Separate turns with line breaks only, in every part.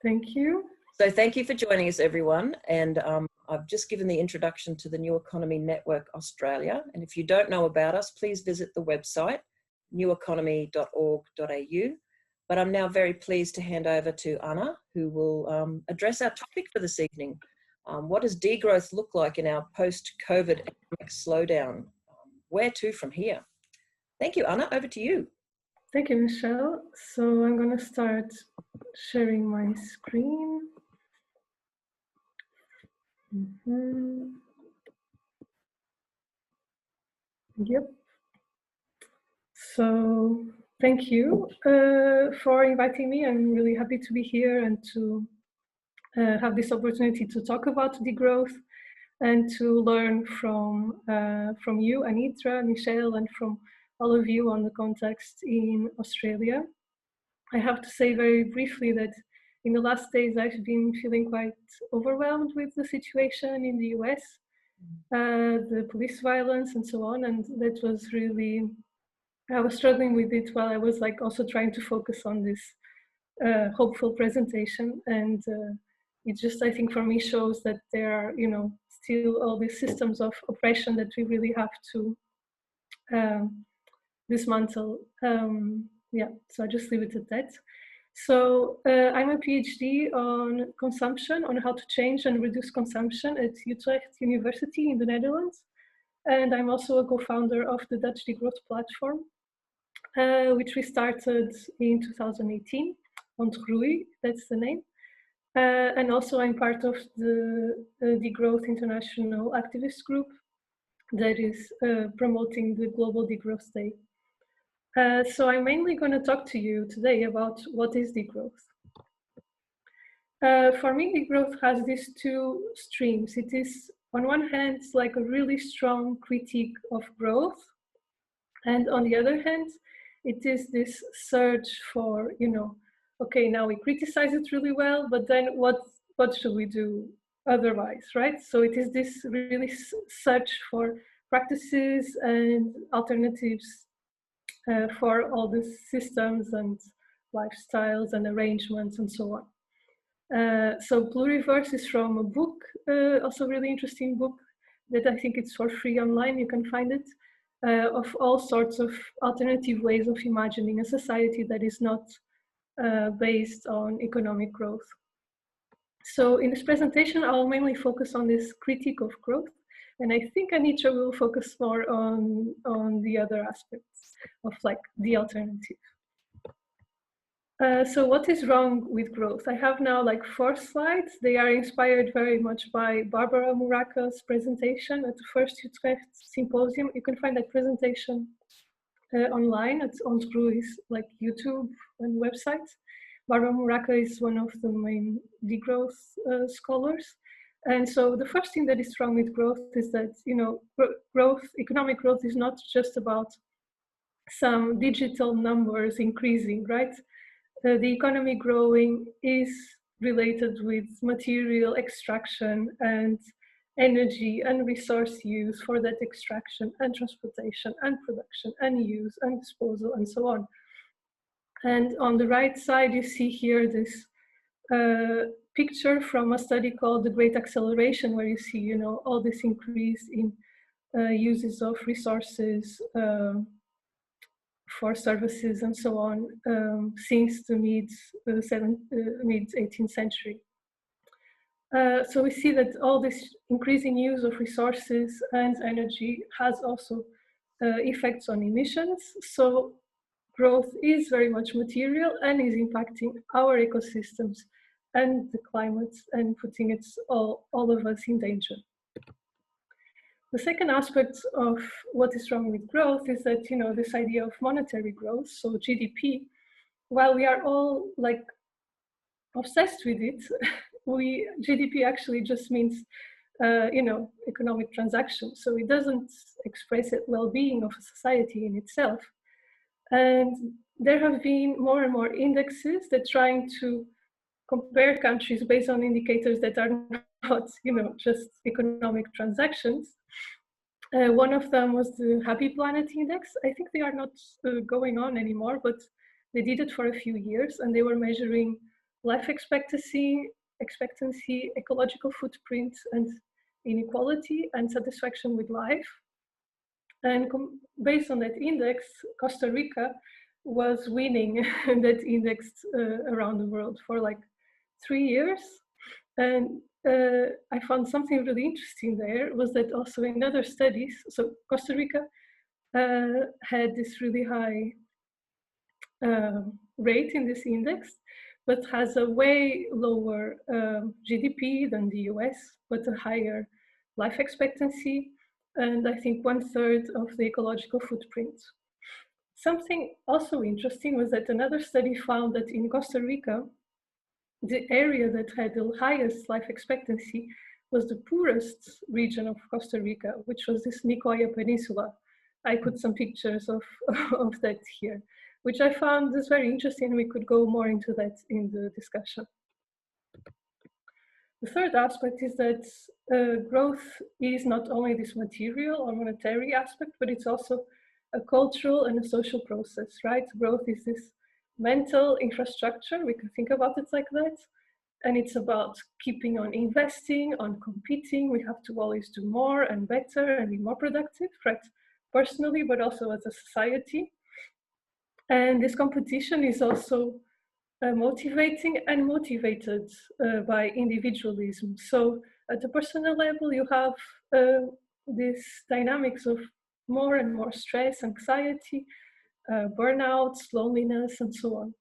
Thank you.
So thank you for joining us, everyone. And I've just given the introduction to the New Economy Network Australia. And if you don't know about us, please visit the website, neweconomy.org.au. But I'm now very pleased to hand over to Ana, who will address our topic for this evening. What does degrowth look like in our post-COVID economic slowdown? Where to from here? Thank you, Ana. Over to you.
Thank you, Michelle. So I'm going to start sharing my screen. Yep. So thank you for inviting me. I'm really happy to be here and to have this opportunity to talk about degrowth and to learn from you, Anitra, Michelle, and from all of you on the context in Australia. I have to say very briefly that in the last days I've been feeling quite overwhelmed with the situation in the US, the police violence and so on, and that was really, I was struggling with it while I was like also trying to focus on this hopeful presentation, and it just, I think for me, shows that there are, you know, still all these systems of oppression that we really have to dismantle. Yeah, so I just leave it at that. So I'm a PhD on consumption, on how to change and reduce consumption at Utrecht University in the Netherlands. And I'm also a co-founder of the Dutch Degrowth platform, which we started in 2018, Ontgroei, that's the name. And also I'm part of the Degrowth International activist group that is promoting the Global Degrowth Day. So I'm mainly going to talk to you today about what is degrowth. For me, degrowth has these two streams. It is, on one hand, like a really strong critique of growth. And on the other hand, it is this search for, you know, okay, now we criticize it really well, but then what should we do otherwise, right? So it is this really search for practices and alternatives for all the systems and lifestyles and arrangements and so on. So Pluriverse is from a book, also a really interesting book that I think it's for free online, you can find it, of all sorts of alternative ways of imagining a society that is not based on economic growth. So in this presentation, I'll mainly focus on this critique of growth, and I think Anitra will focus more on the other aspects of like the alternative. So what is wrong with growth? I have now like 4 slides. They are inspired very much by Barbara Muraka's presentation at the first Utrecht symposium. You can find that presentation online at Ontgroei's like YouTube and website. Barbara Muraka is one of the main degrowth scholars. And so the first thing that is wrong with growth is that, you know, economic growth is not just about some digital numbers increasing, right? The economy growing is related with material extraction and energy and resource use for that extraction and transportation and production and use and disposal and so on. And on the right side, you see here this picture from a study called The Great Acceleration, where you see, you know, all this increase in uses of resources for services and so on since the mid-18th century. So we see that all this increasing use of resources and energy has also effects on emissions. So growth is very much material and is impacting our ecosystems and the climate and putting all of us in danger. The second aspect of what is wrong with growth is that, you know, this idea of monetary growth, so GDP, while we are all like obsessed with it, GDP actually just means, you know, economic transactions. So it doesn't express the well-being of a society in itself. And there have been more and more indexes that trying to compare countries based on indicators that are not, you know, just economic transactions. One of them was the Happy Planet Index. I think they are not going on anymore, but they did it for a few years, and they were measuring life expectancy, ecological footprint, and inequality and satisfaction with life. And based on that index, Costa Rica was winning that index around the world for like 3 years. And I found something really interesting there was that also in other studies, so Costa Rica had this really high rate in this index, but has a way lower GDP than the US, but a higher life expectancy, and I think 1/3 of the ecological footprint. Something also interesting was that another study found that in Costa Rica, the area that had the highest life expectancy was the poorest region of Costa Rica, which was this Nicoya Peninsula. I put some pictures of, of that here, which I found is very interesting. We could go more into that in the discussion. The third aspect is that growth is not only this material or monetary aspect, but it's also a cultural and a social process, right? Growth is this mental infrastructure, we can think about it like that. And it's about keeping on investing, on competing. We have to always do more and better and be more productive, right? Personally, but also as a society. And this competition is also motivating and motivated by individualism. So at the personal level, you have these dynamics of more and more stress, anxiety, burnouts, loneliness, and so on.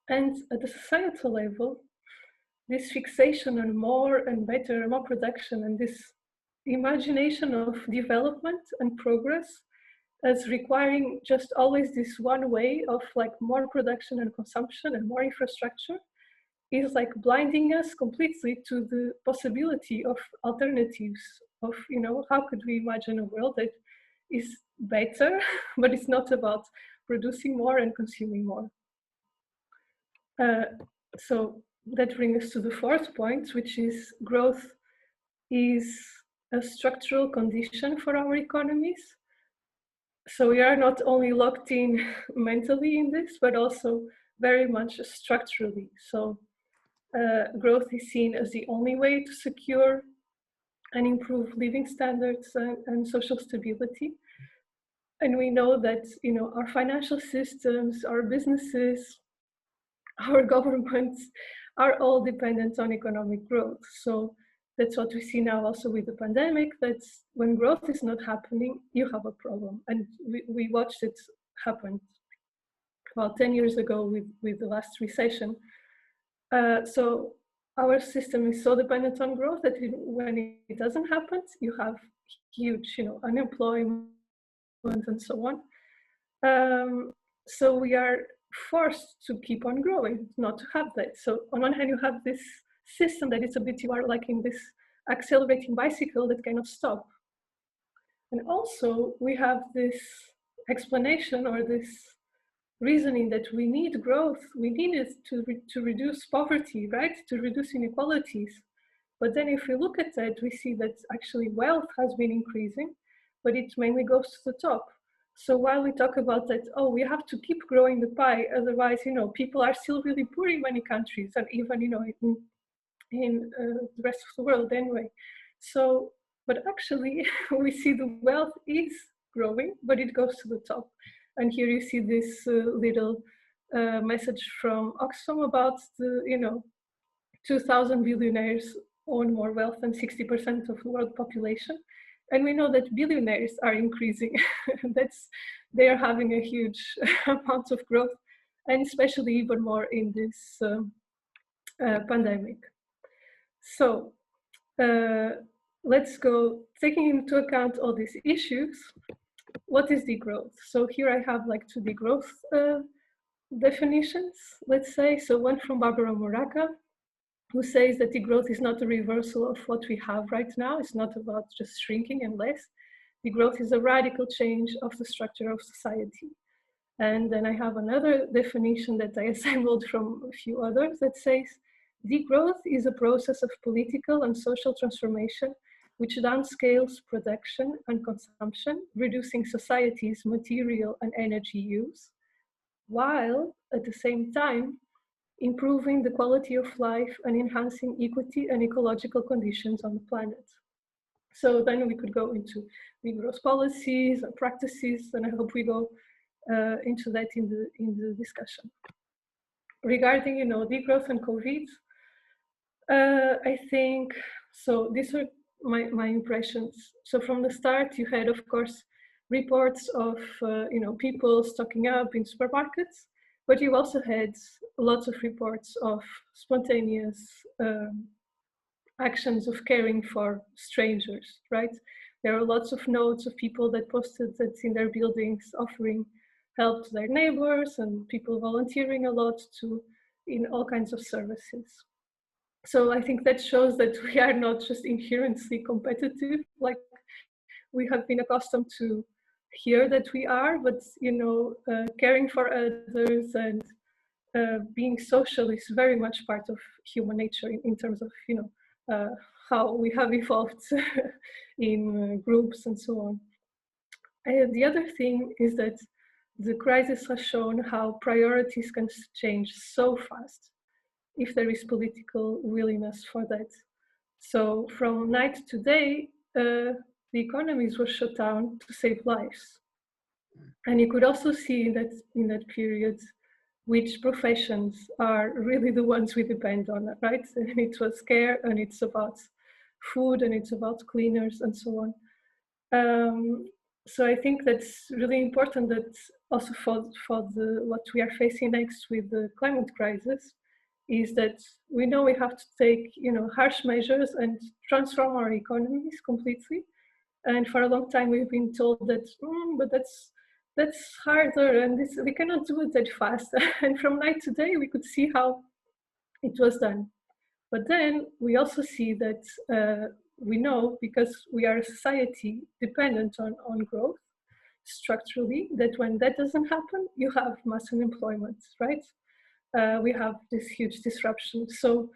And at the societal level, this fixation on more and better and more production and this imagination of development and progress as requiring just always this one way of like more production and consumption and more infrastructure is like blinding us completely to the possibility of alternatives of, you know, how could we imagine a world that is better, but it's not about producing more and consuming more. So that brings us to the fourth point, which is growth is a structural condition for our economies. So we are not only locked in mentally in this, but also very much structurally. So growth is seen as the only way to secure and improve living standards and social stability. And we know that, you know, our financial systems, our businesses, our governments are all dependent on economic growth. So that's what we see now also with the pandemic, that when growth is not happening, you have a problem. And we watched it happen about 10 years ago with the last recession. So our system is so dependent on growth that when it doesn't happen, you have huge, you know, unemployment and so on. So we are forced to keep on growing, not to have that. So on one hand, you have this system that it's a bit, you are like in this accelerating bicycle that cannot stop. And also we have this explanation or this reasoning that we need growth, we need it to reduce poverty, right? To reduce inequalities. But then if we look at that, we see that actually wealth has been increasing, but it mainly goes to the top. So while we talk about that, oh, we have to keep growing the pie, otherwise, you know, people are still really poor in many countries, and even, you know, in the rest of the world anyway. So, but actually, we see the wealth is growing, but it goes to the top. And here you see this little message from Oxfam about the, you know, 2,000 billionaires own more wealth than 60% of the world population. And we know that billionaires are increasing. They are having a huge amount of growth, and especially even more in this pandemic. So let's go, taking into account all these issues, what is degrowth? So here I have like two degrowth definitions, let's say. So one from Barbara Muraca, who says that degrowth is not a reversal of what we have right now. It's not about just shrinking and less. Degrowth is a radical change of the structure of society. And then I have another definition that I assembled from a few others that says, degrowth is a process of political and social transformation which downscales production and consumption, reducing society's material and energy use, while at the same time improving the quality of life and enhancing equity and ecological conditions on the planet. So then we could go into degrowth policies and practices, and I hope we go into that in the discussion. Regarding, degrowth and COVID, I think, so these are my impressions. So from the start, you had, of course, reports of, people stocking up in supermarkets, but you also had lots of reports of spontaneous actions of caring for strangers, right? There are lots of notes of people that posted that in their buildings offering help to their neighbors and people volunteering a lot in all kinds of services. So I think that shows that we are not just inherently competitive, like we have been accustomed to hear that we are, but caring for others and being social is very much part of human nature in terms of how we have evolved in groups and so on. And the other thing is that the crisis has shown how priorities can change so fast if there is political willingness for that. So from night to day, the economies were shut down to save lives. And you could also see that in that period, which professions are really the ones we depend on, right? And it was care, and it's about food, and it's about cleaners, and so on. So I think that's really important, that also for what we are facing next with the climate crisis, is that we know we have to take harsh measures and transform our economies completely. And for a long time we've been told that, but that's harder, and we cannot do it that fast. And from night to day we could see how it was done. But then we also see that we know, because we are a society dependent on growth structurally, that when that doesn't happen, you have mass unemployment, right? We have this huge disruption. So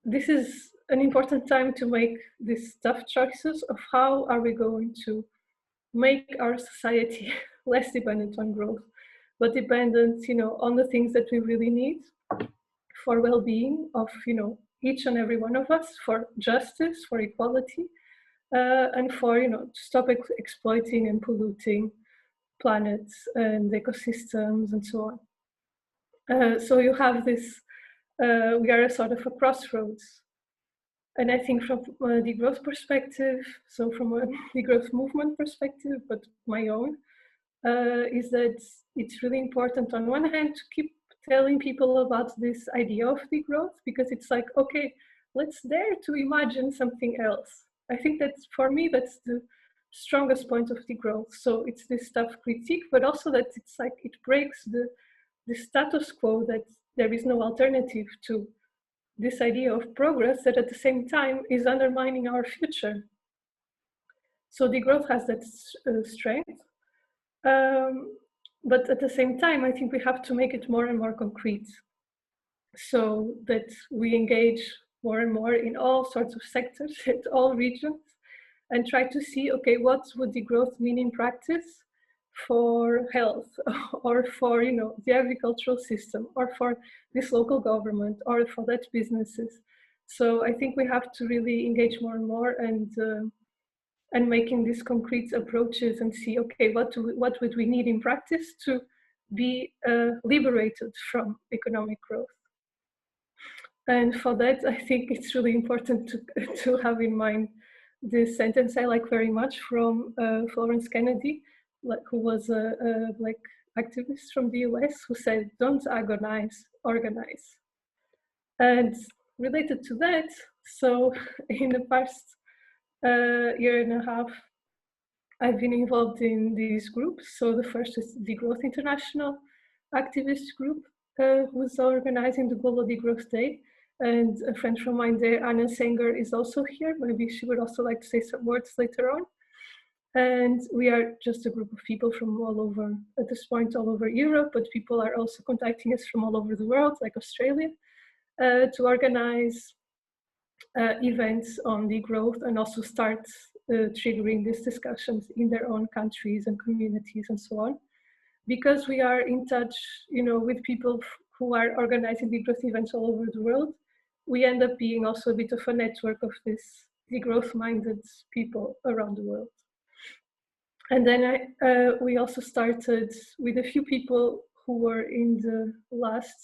this is an important time to make these tough choices of how are we going to make our society less dependent on growth, but dependent, on the things that we really need for well-being of, each and every one of us, for justice, for equality, and for, to stop exploiting and polluting planets and ecosystems and so on. So you have this, we are a sort of a crossroads. And I think from a degrowth perspective, so from a degrowth movement perspective, but my own, is that it's really important on one hand to keep telling people about this idea of degrowth, because it's like, okay, let's dare to imagine something else. I think that for me, that's the strongest point of degrowth. So it's this tough critique, but also that it's like it breaks the status quo, that there is no alternative to this idea of progress that at the same time is undermining our future. So degrowth has that strength. But at the same time, I think we have to make it more and more concrete, so that we engage more and more in all sorts of sectors, at all regions, and try to see, okay, what would degrowth mean in practice for health, or for the agricultural system, or for this local government, or for that businesses. So I think we have to really engage more and more, and making these concrete approaches and see, okay, what would we need in practice to be liberated from economic growth. And for that, I think it's really important to have in mind this sentence I like very much from Florence Kennedy, who was a black activist from the US, who said, "Don't agonize, organize." And related to that, so in the past year and a half, I've been involved in these groups. So the first is Degrowth International activist group, who's organizing the Global Degrowth Day. And a friend from mine there, Ana Sanger, is also here. Maybe she would also like to say some words later on. And we are just a group of people from all over, at this point, all over Europe, but people are also contacting us from all over the world, like Australia, to organize events on degrowth, and also start triggering these discussions in their own countries and communities and so on. Because we are in touch, with people who are organizing degrowth events all over the world, we end up being also a bit of a network of these degrowth-minded people around the world. And then we also started with a few people who were in the last,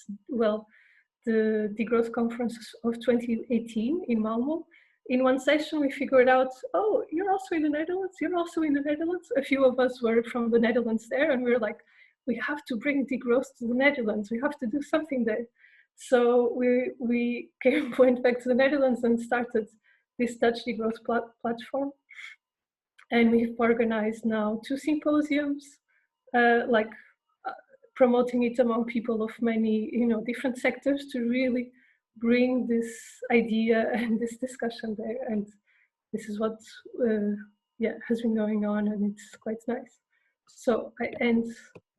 the degrowth conference of 2018 in Malmo. In one session, we figured out, oh, you're also in the Netherlands, you're also in the Netherlands. A few of us were from the Netherlands there, and we were like, we have to bring degrowth to the Netherlands, we have to do something there. So we went back to the Netherlands and started this Dutch degrowth platform. And we've organized now 2 symposiums, promoting it among people of many, different sectors to really bring this idea and this discussion there. And this is what, has been going on, and it's quite nice. So I end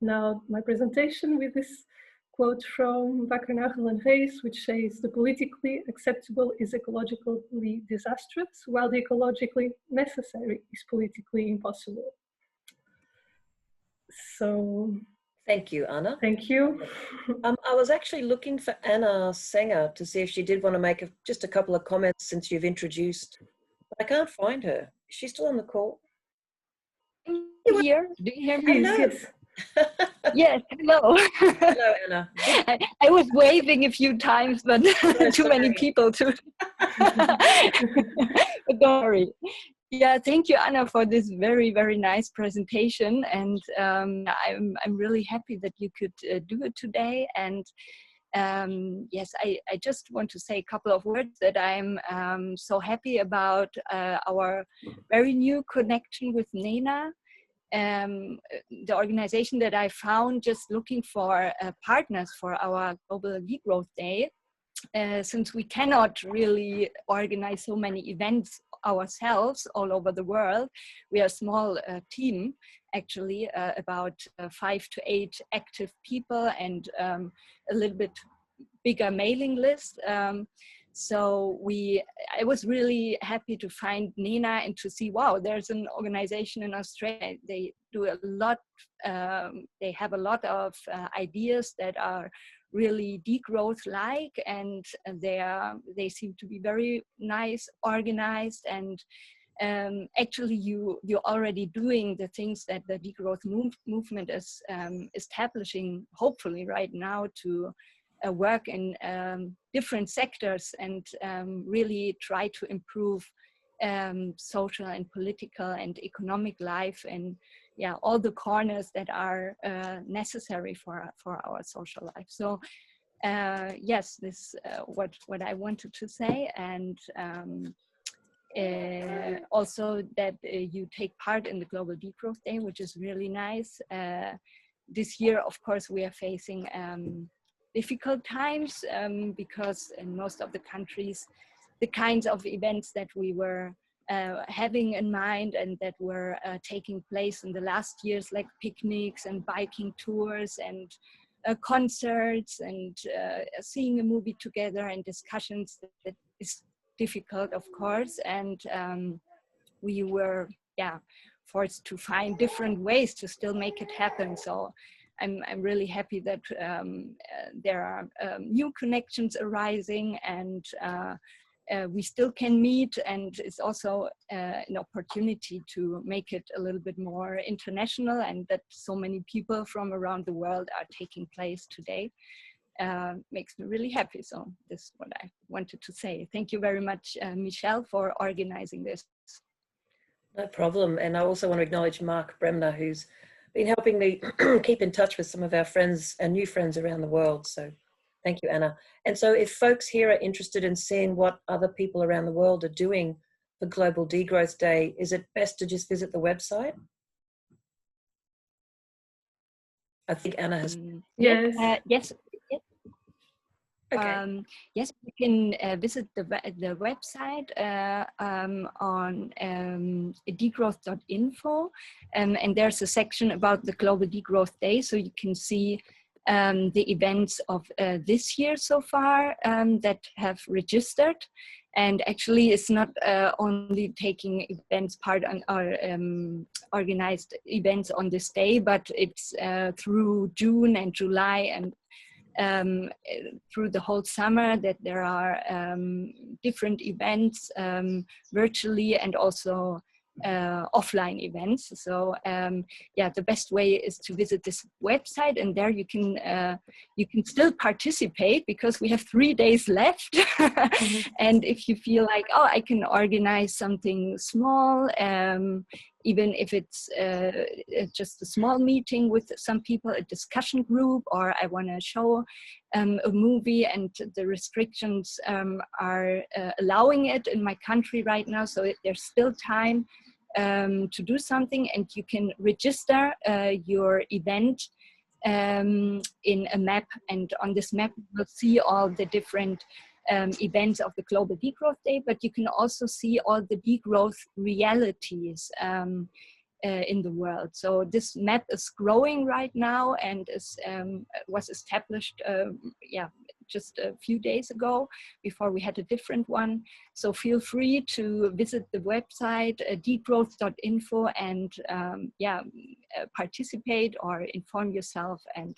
now my presentation with this quote from Wackernagel and Rees, which says, "The politically acceptable is ecologically disastrous, while the ecologically necessary is politically impossible." So
thank you, Ana.
Thank you.
I was actually looking for Anna Sanger to see if she did want to make just a couple of comments since you've introduced, but I can't find her. Is she still on the call?
Here, do you hear me?
Yes.
Yes, hello.
Hello, Anna.
I was waving a few times, but too many people to. But don't worry. Yeah, thank you, Anna, for this very, very nice presentation. And I'm really happy that you could do it today. And yes, I just want to say a couple of words that I'm so happy about our very new connection with NENA. The organization that I found just looking for partners for our Global Degrowth Day, since we cannot really organize so many events ourselves all over the world. We are a small team, actually, about 5 to 8 active people and a little bit bigger mailing list. So I was really happy to find NENA and to see, wow, there's an organization in Australia. They do a lot, they have a lot of ideas that are really degrowth-like, and they seem to be very nice, organized, and actually you're already doing the things that the degrowth movement is establishing, hopefully right now, to work in different sectors and really try to improve social and political and economic life, and all the corners that are necessary for our social life. So yes, this what I wanted to say, and also that you take part in the Global Degrowth Day, which is really nice. This year, of course, we are facing difficult times because in most of the countries, the kinds of events that we were having in mind and that were taking place in the last years, like picnics and biking tours and concerts and seeing a movie together and discussions, that is difficult, of course. And we were forced to find different ways to still make it happen. So I'm really happy that there are new connections arising, and we still can meet, and it's also an opportunity to make it a little bit more international, and that so many people from around the world are taking place today. Makes me really happy. So this is what I wanted to say. Thank you very much, Michelle, for organizing this.
No problem. And I also want to acknowledge Mark Bremner, who's been helping me keep in touch with some of our friends and new friends around the world. So thank you, Anna. And so if folks here are interested in seeing what other people around the world are doing for Global Degrowth Day, is it best to just visit the website? I think Anna has.
Yes.
Yes.
Okay.
Yes, you can visit the website on degrowth.info, and there's a section about the Global Degrowth Day, so you can see the events of this year so far that have registered. And actually, it's not only taking events part on our organized events on this day, but it's through June and July and through the whole summer that there are different events virtually and also offline events. So yeah, the best way is to visit this website, and there you can still participate because we have 3 days left. And if you feel like, oh, I can organize something small, even if it's just a small meeting with some people, a discussion group, or I want to show a movie and the restrictions are allowing it in my country right now, so there's still time to do something, and you can register your event in a map, and on this map you'll see all the different events of the Global Degrowth Day, but you can also see all the degrowth realities in the world. So this map is growing right now and was established just a few days ago, before we had a different one. So feel free to visit the website degrowth.info and participate or inform yourself and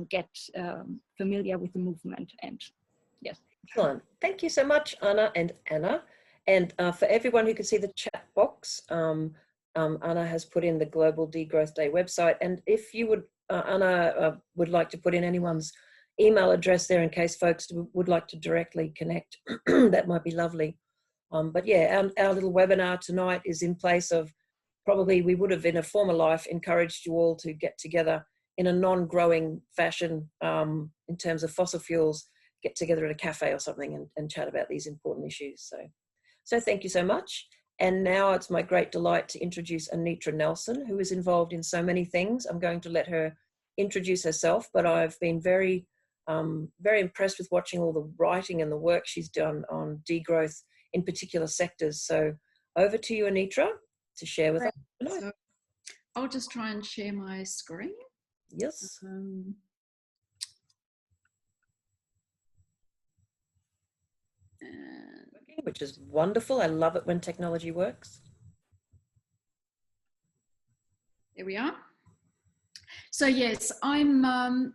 get familiar with the movement. And yes.
Excellent. Thank you so much, Ana and Anna. And for everyone who can see the chat box, Ana has put in the Global Degrowth Day website. And if you would, Ana would like to put in anyone's email address there in case folks would like to directly connect, that might be lovely. But yeah, our little webinar tonight is in place of, probably we would have in a former life encouraged you all to get together in a non-growing fashion in terms of fossil fuels, get together at a cafe or something and chat about these important issues. So thank you so much. And now it's my great delight to introduce Anitra Nelson, who is involved in so many things. I'm going to let her introduce herself, but I've been very impressed with watching all the writing and the work she's done on degrowth in particular sectors. So over to you, Anitra, to share with us tonight.
So I'll just try and share my screen.
Yes. Which is wonderful. I love it when technology works.
There we are. So yes, I'm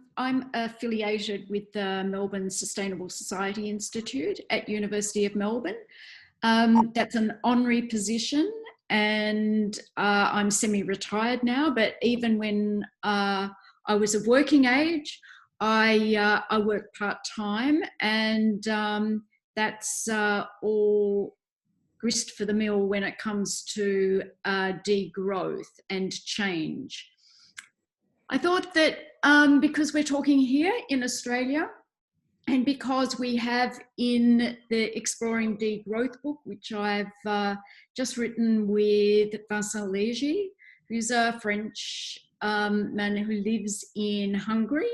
affiliated with the Melbourne Sustainable Society Institute at University of Melbourne. That's an honorary position, and I'm semi-retired now, but even when I was of working age, I worked part-time, and that's all grist for the mill when it comes to degrowth and change. I thought that because we're talking here in Australia, and because we have in the Exploring Degrowth book, which I've just written with Vincent Léger, who's a French man who lives in Hungary,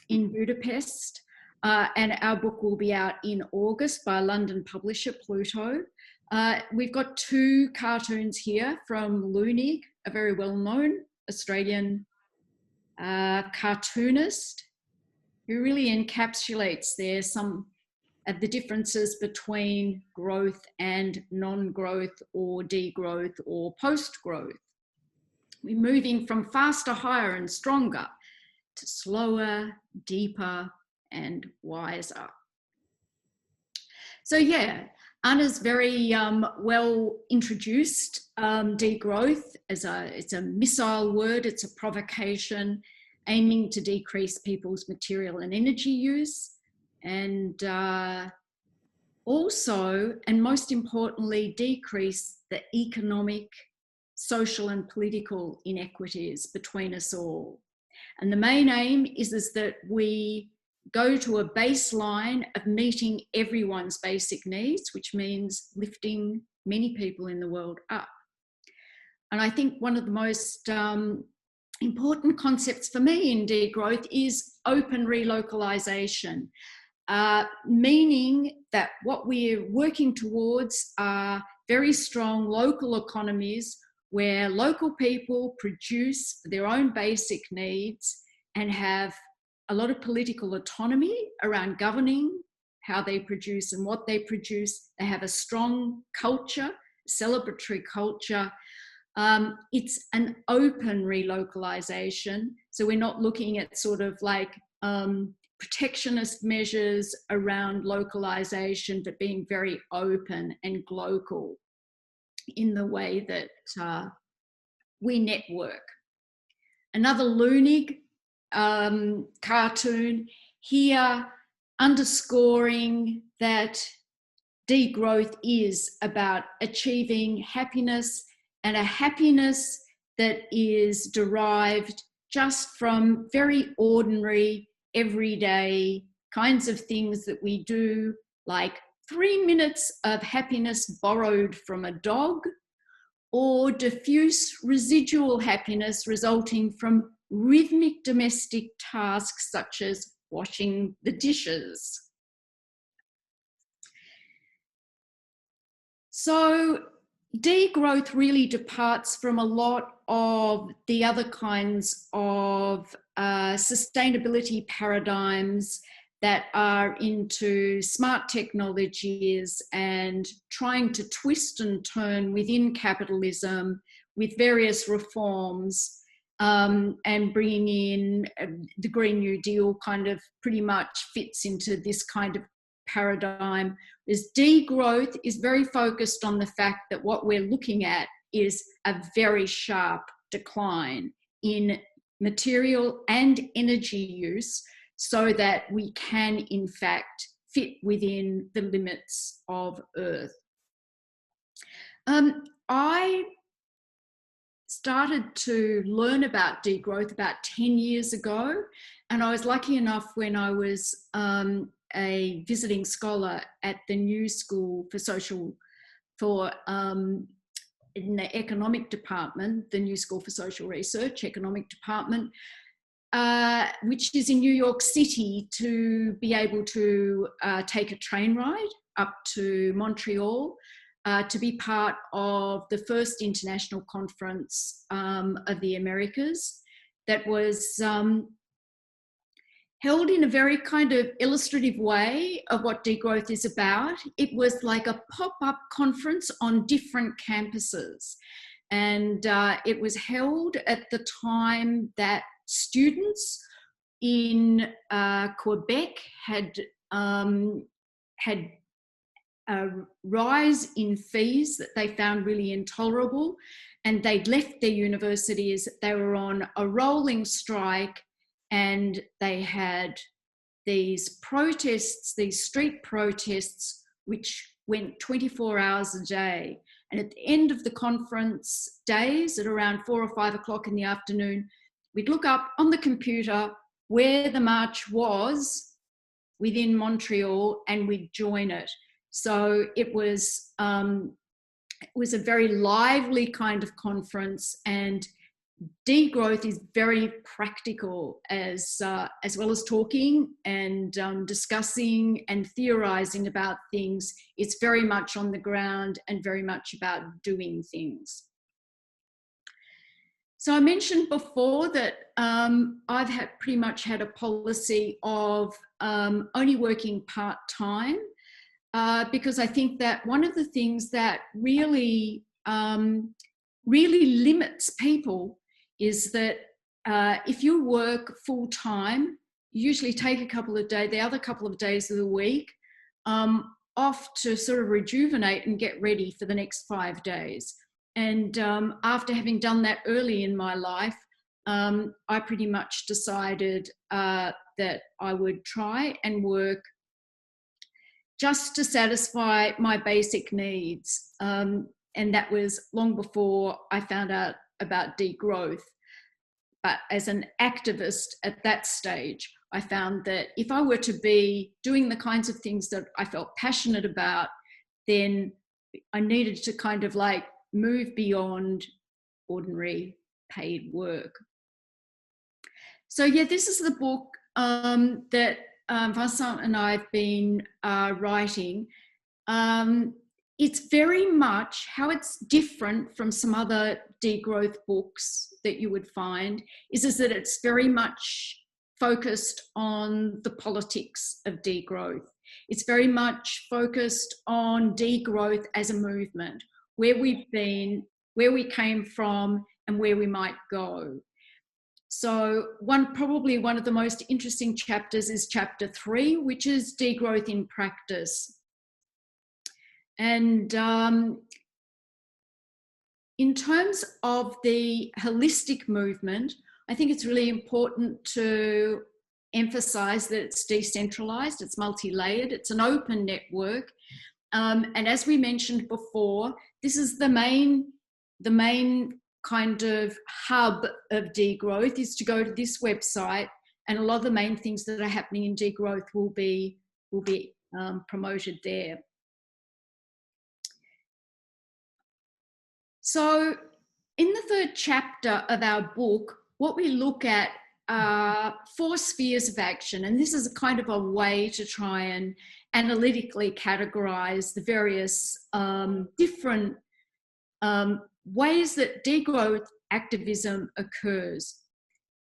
in Budapest, and our book will be out in August by a London publisher, Pluto. We've got 2 cartoons here from Loonig, a very well-known Australian cartoonist, who really encapsulates there some of the differences between growth and non-growth or degrowth or post-growth. We're moving from faster, higher and stronger to slower, deeper and wiser. So yeah, Anna's very well introduced degrowth as it's a missile word, it's a provocation aiming to decrease people's material and energy use, and also, and most importantly, decrease the economic, social and political inequities between us all. And the main aim is that we go to a baseline of meeting everyone's basic needs, which means lifting many people in the world up. And I think one of the most important concepts for me in degrowth is open relocalization, meaning that what we're working towards are very strong local economies where local people produce their own basic needs and have a lot of political autonomy around governing how they produce and what they produce. They have a strong culture, celebratory culture. It's an open relocalization. So we're not looking at sort of like protectionist measures around localization, but being very open and global in the way that we network. Another Loonig cartoon here underscoring that degrowth is about achieving happiness, and a happiness that is derived just from very ordinary, everyday kinds of things that we do, like 3 minutes of happiness borrowed from a dog, or diffuse residual happiness resulting from rhythmic domestic tasks such as washing the dishes. So degrowth really departs from a lot of the other kinds of sustainability paradigms that are into smart technologies and trying to twist and turn within capitalism with various reforms, and bringing in the Green New Deal kind of pretty much fits into this kind of paradigm. Is degrowth is very focused on the fact that what we're looking at is a very sharp decline in material and energy use, so that we can in fact fit within the limits of Earth. I started to learn about degrowth about 10 years ago, and I was lucky enough when I was a visiting scholar at the New School in the Economic Department, the New School for Social Research, Economic Department, which is in New York City, to be able to take a train ride up to Montreal to be part of the first international conference of the Americas that was held in a very kind of illustrative way of what degrowth is about. It was like a pop-up conference on different campuses. And it was held at the time that students in Quebec had a rise in fees that they found really intolerable, and they'd left their universities. They were on a rolling strike, and they had these protests, these street protests, which went 24 hours a day. And at the end of the conference days, at around 4 or 5 o'clock in the afternoon, we'd look up on the computer where the march was within Montreal, and we'd join it. So it was a very lively kind of conference, and degrowth is very practical as well as talking and discussing and theorizing about things. It's very much on the ground and very much about doing things. So I mentioned before that I've pretty much had a policy of only working part-time, because I think that one of the things that really limits people is that if you work full-time, you usually take the other couple of days of the week off to sort of rejuvenate and get ready for the next 5 days. And after having done that early in my life, I pretty much decided that I would try and work just to satisfy my basic needs. And that was long before I found out about degrowth. But as an activist at that stage, I found that if I were to be doing the kinds of things that I felt passionate about, then I needed to kind of like move beyond ordinary paid work. So yeah, this is the book that Vincent and I have been writing. It's very much how it's different from some other degrowth books that you would find is that it's very much focused on the politics of degrowth. It's very much focused on degrowth as a movement, where we've been, where we came from, and where we might go. So probably one of the most interesting chapters is chapter 3, which is degrowth in practice. And in terms of the holistic movement, I think it's really important to emphasize that it's decentralized, it's multi-layered, it's an open network. And as we mentioned before, this is the main kind of hub of degrowth is to go to this website, and a lot of the main things that are happening in degrowth will be promoted there. So in the 3rd chapter of our book, what we look at are 4 spheres of action, and this is a kind of a way to try and analytically categorize the various different ways that degrowth activism occurs.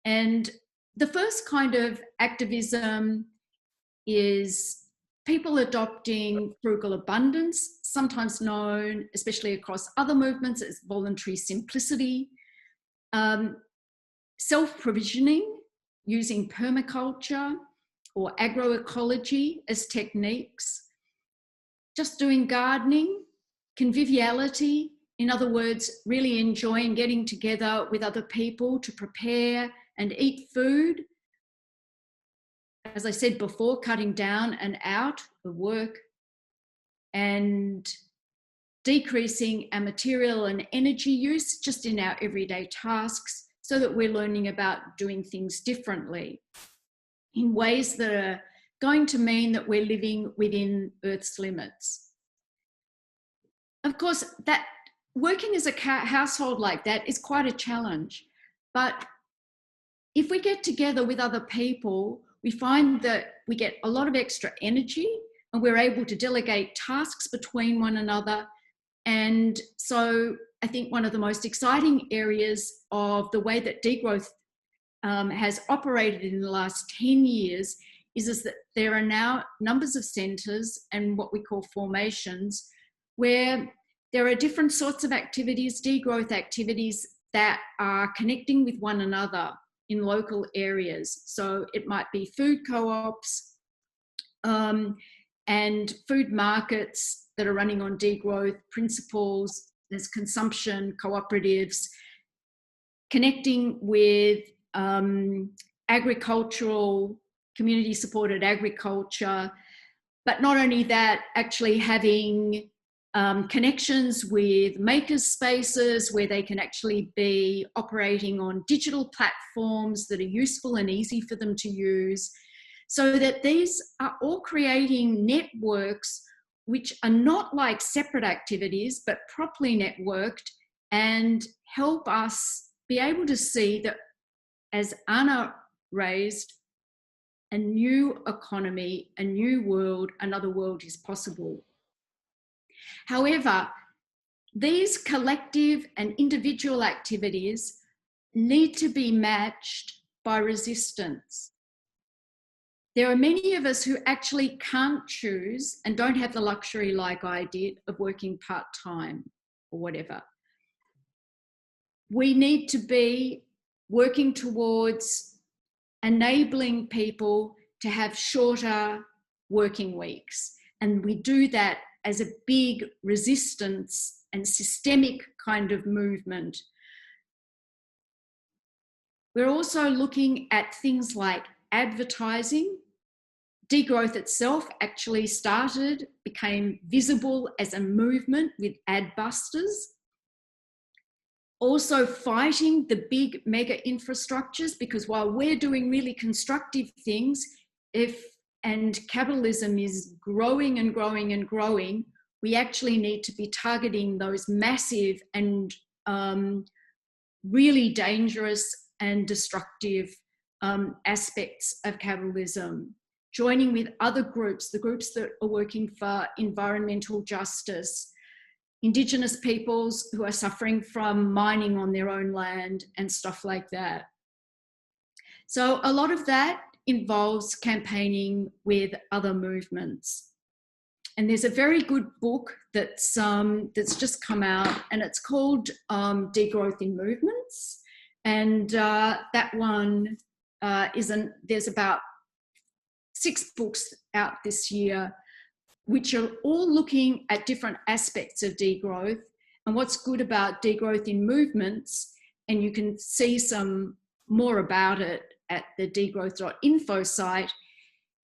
And the first kind of activism is people adopting frugal abundance, sometimes known, especially across other movements, as voluntary simplicity, self-provisioning using permaculture or agroecology as techniques, just doing gardening, conviviality, in other words, really enjoying getting together with other people to prepare and eat food. As I said before, cutting down and out of work, and decreasing our material and energy use just in our everyday tasks, so that we're learning about doing things differently in ways that are going to mean that we're living within Earth's limits. Of course, that working as a household like that is quite a challenge, but if we get together with other people, we find that we get a lot of extra energy and we're able to delegate tasks between one another. And so I think one of the most exciting areas of the way that degrowth has operated in the last 10 years is that there are now numbers of centres and what we call formations where there are different sorts of activities, degrowth activities that are connecting with one another in local areas. So it might be food co-ops and food markets that are running on degrowth principles. There's consumption cooperatives, connecting with agricultural, community-supported agriculture, but not only that, actually having connections with makers spaces where they can actually be operating on digital platforms that are useful and easy for them to use, so that these are all creating networks which are not like separate activities, but properly networked and help us be able to see that, as Ana raised, a new economy, a new world, another world is possible. However, these collective and individual activities need to be matched by resistance. There are many of us who actually can't choose and don't have the luxury, like I did, of working part-time or whatever. We need to be working towards enabling people to have shorter working weeks. And we do that as a big resistance and systemic kind of movement. We're also looking at things like advertising. Degrowth itself actually became visible as a movement with Adbusters. Also fighting the big mega infrastructures, because while we're doing really constructive things, and capitalism is growing and growing and growing, we actually need to be targeting those massive and really dangerous and destructive aspects of capitalism. Joining with other groups, the groups that are working for environmental justice, Indigenous peoples who are suffering from mining on their own land and stuff like that. So a lot of that involves campaigning with other movements. And there's a very good book that's just come out, and it's called Degrowth in Movements. And that one there's about 6 books out this year, which are all looking at different aspects of degrowth. And what's good about degrowth in movements, and you can see some more about it at the degrowth.info site,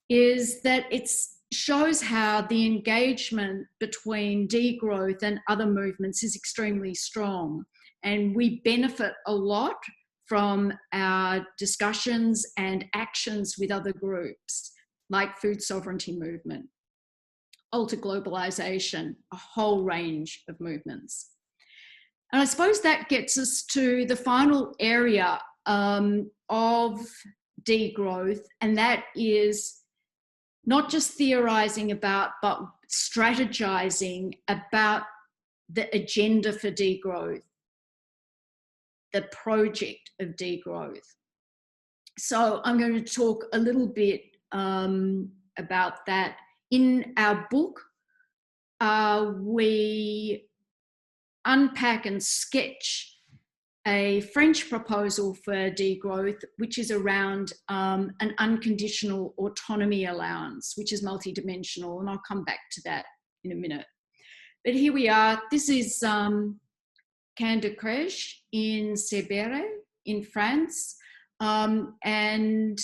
is that it shows how the engagement between degrowth and other movements is extremely strong. And we benefit a lot from our discussions and actions with other groups, like food sovereignty movement, alter globalization, a whole range of movements. And I suppose that gets us to the final area of degrowth, and that is not just theorizing about, but strategizing about the agenda for degrowth, the project of degrowth. So I'm going to talk a little bit about that. In our book, we unpack and sketch a French proposal for degrowth, which is around an unconditional autonomy allowance, which is multidimensional, and I'll come back to that in a minute. But here we are. This is Camp de Crèche in Sébéret in France, and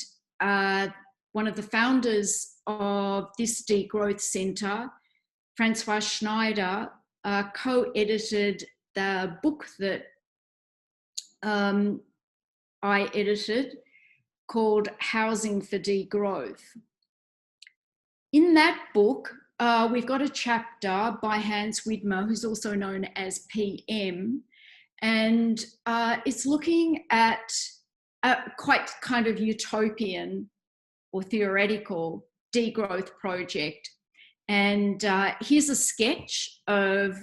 one of the founders of this degrowth centre, Francois Schneider, co-edited the book that I edited called Housing for Degrowth. In that book, we've got a chapter by Hans Widmer, who's also known as PM, and it's looking at a quite kind of utopian or theoretical degrowth project. And here's a sketch of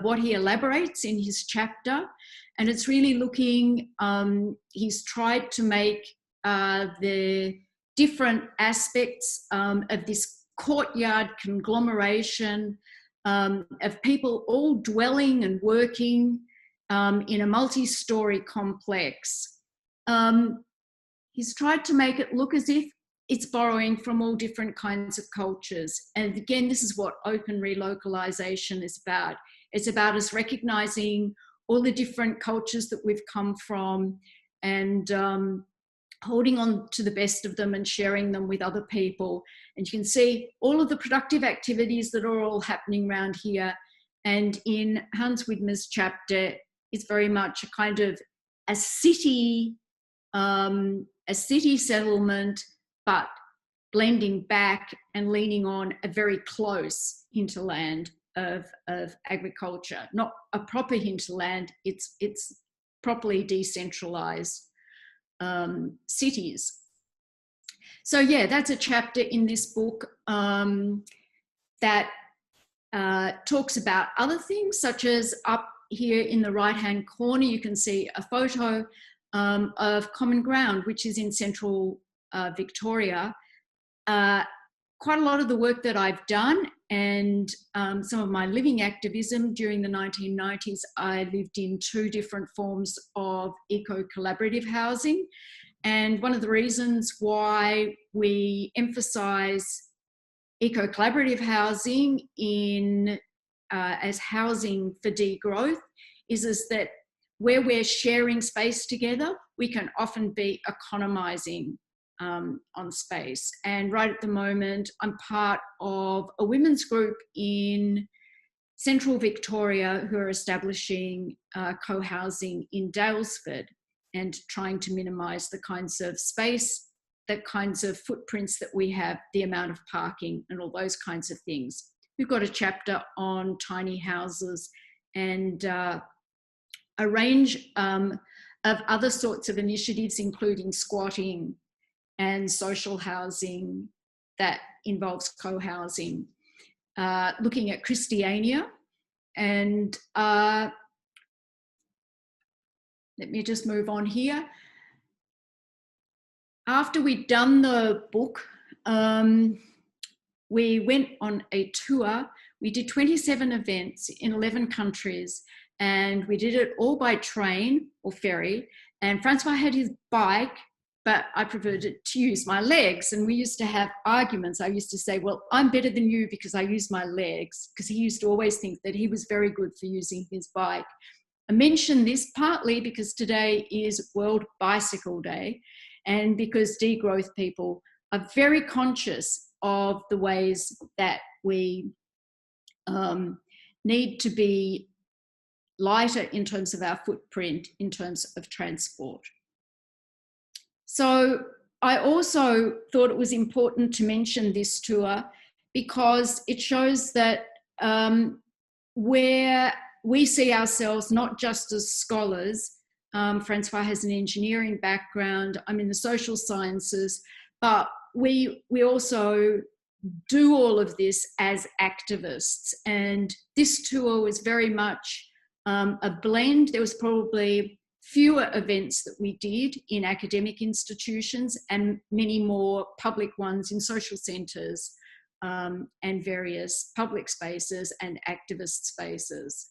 what he elaborates in his chapter. And it's really looking, he's tried to make the different aspects of this courtyard conglomeration of people all dwelling and working in a multi-story complex. He's tried to make it look as if it's borrowing from all different kinds of cultures. And again, this is what open relocalization is about. It's about us recognizing all the different cultures that we've come from and holding on to the best of them and sharing them with other people. And you can see all of the productive activities that are all happening around here. And in Hans Widmer's chapter, it's very much a kind of a city settlement, but blending back and leaning on a very close hinterland of agriculture. Not a proper hinterland, it's properly decentralized cities. So yeah, that's a chapter in this book that talks about other things, such as up here in the right-hand corner, you can see a photo of Common Ground, which is in central Victoria. Quite a lot of the work that I've done and some of my living activism during the 1990s, I lived in 2 different forms of eco-collaborative housing. And one of the reasons why we emphasize eco-collaborative housing in as housing for degrowth is that where we're sharing space together, we can often be economizing on space. And right at the moment, I'm part of a women's group in central Victoria who are establishing co-housing in Daylesford and trying to minimise the kinds of space, the kinds of footprints that we have, the amount of parking and all those kinds of things. We've got a chapter on tiny houses and a range of other sorts of initiatives, including squatting and social housing that involves co-housing, looking at Christiania. And let me just move on here. After we'd done the book, we went on a tour. We did 27 events in 11 countries, and we did it all by train or ferry. And Francois had his bike, but I preferred to use my legs. And we used to have arguments. I used to say, well, I'm better than you because I use my legs, because he used to always think that he was very good for using his bike. I mention this partly because today is World Bicycle Day, and because degrowth people are very conscious of the ways that we need to be lighter in terms of our footprint, in terms of transport. So I also thought it was important to mention this tour because it shows that where we see ourselves not just as scholars, Francois has an engineering background, I'm in the social sciences, but we also do all of this as activists. And this tour was very much a blend. There was probably fewer events that we did in academic institutions and many more public ones in social centres and various public spaces and activist spaces.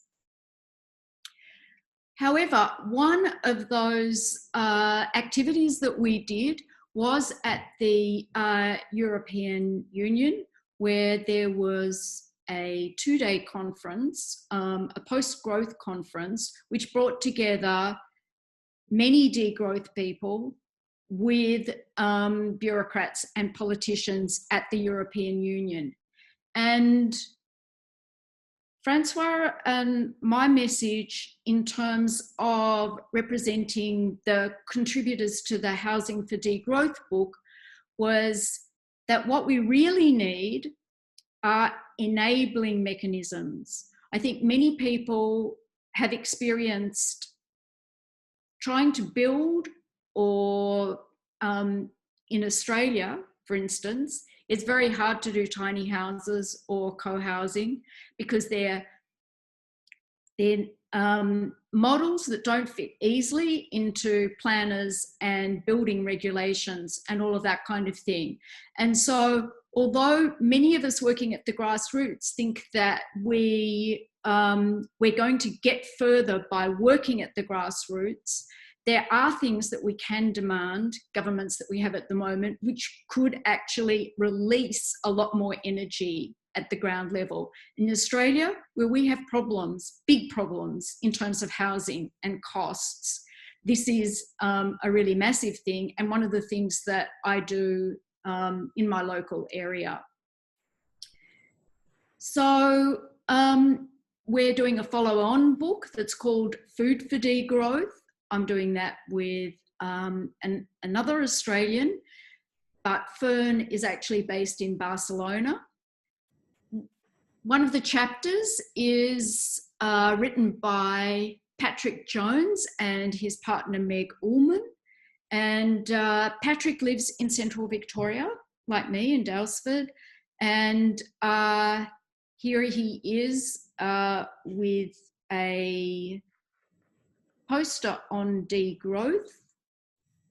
However, one of those activities that we did was at the European Union, where there was a 2-day conference, a post-growth conference, which brought together many degrowth people with bureaucrats and politicians at the European Union. And Francois and my message in terms of representing the contributors to the Housing for Degrowth book was that what we really need are enabling mechanisms. I think many people have experienced trying to build, or in Australia, for instance, it's very hard to do tiny houses or co-housing because they're models that don't fit easily into planners and building regulations and all of that kind of thing. And so, although many of us working at the grassroots think that we're going to get further by working at the grassroots, there are things that we can demand, governments that we have at the moment, which could actually release a lot more energy at the ground level. In Australia, where we have problems, big problems in terms of housing and costs, this is a really massive thing, and one of the things that I do in my local area. So we're doing a follow-on book that's called Food for Degrowth. I'm doing that with another Australian, but Fern is actually based in Barcelona. One of the chapters is written by Patrick Jones and his partner Meg Ullman. And Patrick lives in central Victoria, like me, in Daylesford. And here he is with a poster on degrowth,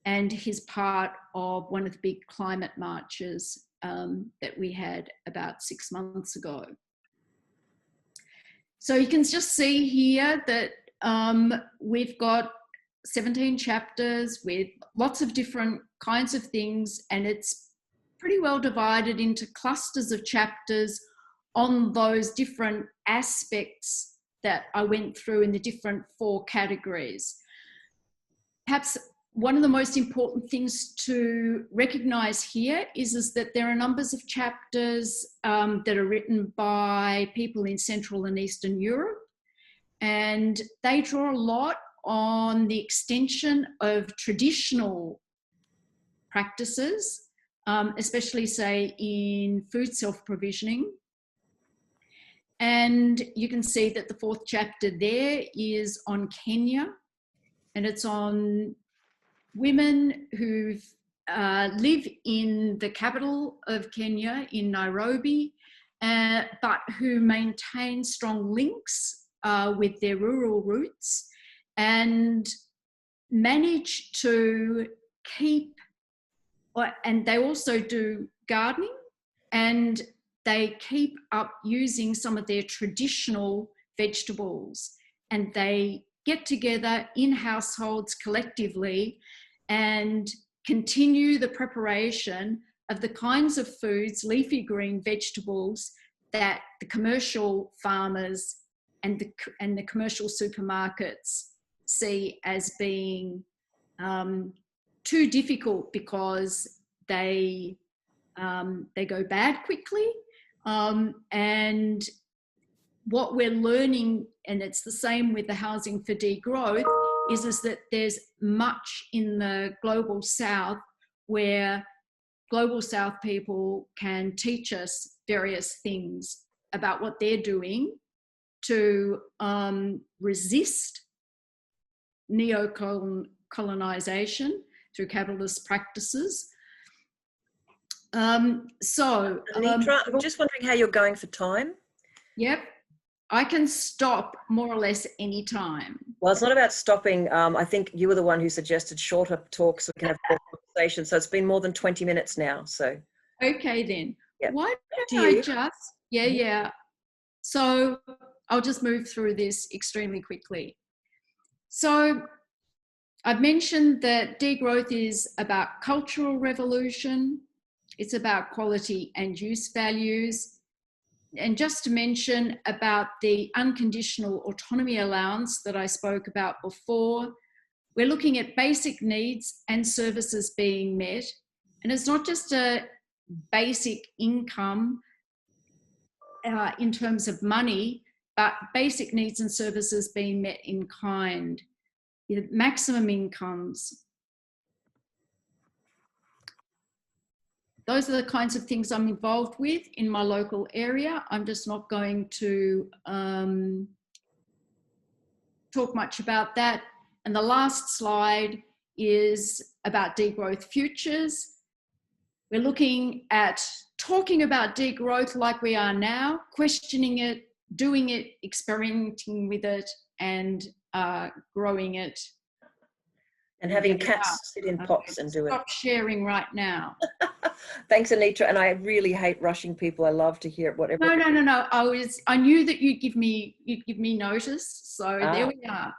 and he's part of one of the big climate marches that we had about 6 months ago. So you can just see here that we've got 17 chapters with lots of different kinds of things, and it's pretty well divided into clusters of chapters on those different aspects that I went through in the different 4 categories. Perhaps one of the most important things to recognise here is that there are numbers of chapters that are written by people in Central and Eastern Europe, and they draw a lot on the extension of traditional practices, especially, say, in food self-provisioning. And you can see that the 4th chapter there is on Kenya, and it's on women who live in the capital of Kenya, in Nairobi, but who maintain strong links with their rural roots and manage to keep, and they also do gardening, and they keep up using some of their traditional vegetables, and they get together in households collectively and continue the preparation of the kinds of foods, leafy green vegetables, that the commercial farmers and the commercial supermarkets see as being too difficult because they go bad quickly. And what we're learning, and it's the same with the Housing for Degrowth, is that there's much in the Global South where Global South people can teach us various things about what they're doing to resist neo-colonization through capitalist practices.
Anitra, I'm just wondering how you're going for time.
Yep, I can stop more or less any time.
Well, it's not about stopping. I think you were the one who suggested shorter talks so we can have more conversation. So it's been more than 20 minutes now. So
okay then.
Yep.
Why don't I just, yeah. So I'll just move through this extremely quickly. So I've mentioned that degrowth is about cultural revolution. It's about quality and use values. And just to mention about the unconditional autonomy allowance that I spoke about before, we're looking at basic needs and services being met. And it's not just a basic income in terms of money, but basic needs and services being met in kind. Maximum incomes. Those are the kinds of things I'm involved with in my local area. I'm just not going to talk much about that. And the last slide is about degrowth futures. We're looking at talking about degrowth like we are now, questioning it, doing it, experimenting with it, and growing it.
And having cats sit in pots and do it.
Stop sharing right now.
Thanks, Anitra. And I really hate rushing people. I love to hear whatever.
No. I knew that you'd give me notice. So there we are.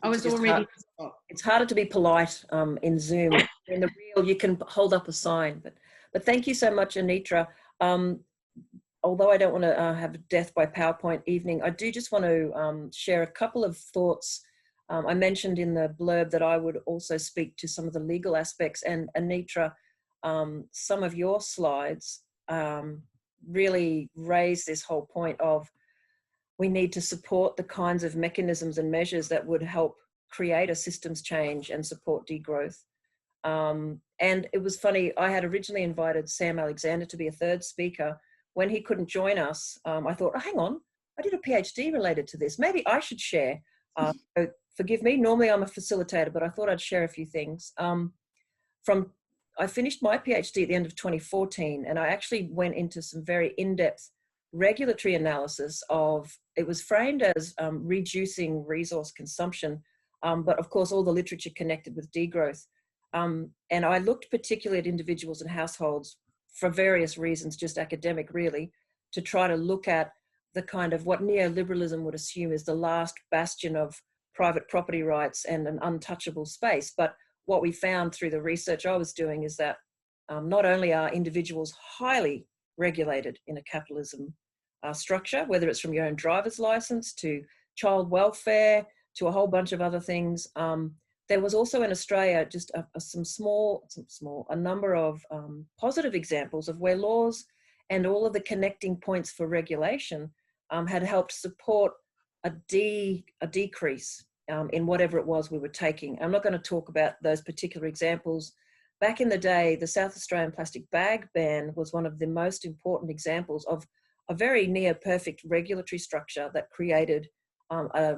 I was already
hard. It's harder to be polite in Zoom. In the real, you can hold up a sign. But thank you so much, Anitra. Although I don't want to have a death by PowerPoint evening, I do just want to share a couple of thoughts. I mentioned in the blurb that I would also speak to some of the legal aspects, and Anitra, some of your slides really raise this whole point of we need to support the kinds of mechanisms and measures that would help create a systems change and support degrowth. And it was funny, I had originally invited Sam Alexander to be a third speaker. When he couldn't join us, I thought, oh, hang on, I did a PhD related to this. Maybe I should share. So forgive me, normally I'm a facilitator, but I thought I'd share a few things. I finished my PhD at the end of 2014, and I actually went into some very in-depth regulatory analysis of, it was framed as reducing resource consumption, but of course all the literature connected with degrowth. And I looked particularly at individuals and households for various reasons, just academic really, to try to look at the kind of what neoliberalism would assume is the last bastion of private property rights and an untouchable space. But what we found through the research I was doing is that not only are individuals highly regulated in a capitalism structure, whether it's from your own driver's license to child welfare to a whole bunch of other things. There was also in Australia just a number of positive examples of where laws and all of the connecting points for regulation had helped support a decrease in whatever it was we were taking. I'm not going to talk about those particular examples. Back in the day, the South Australian plastic bag ban was one of the most important examples of a very near perfect regulatory structure that created a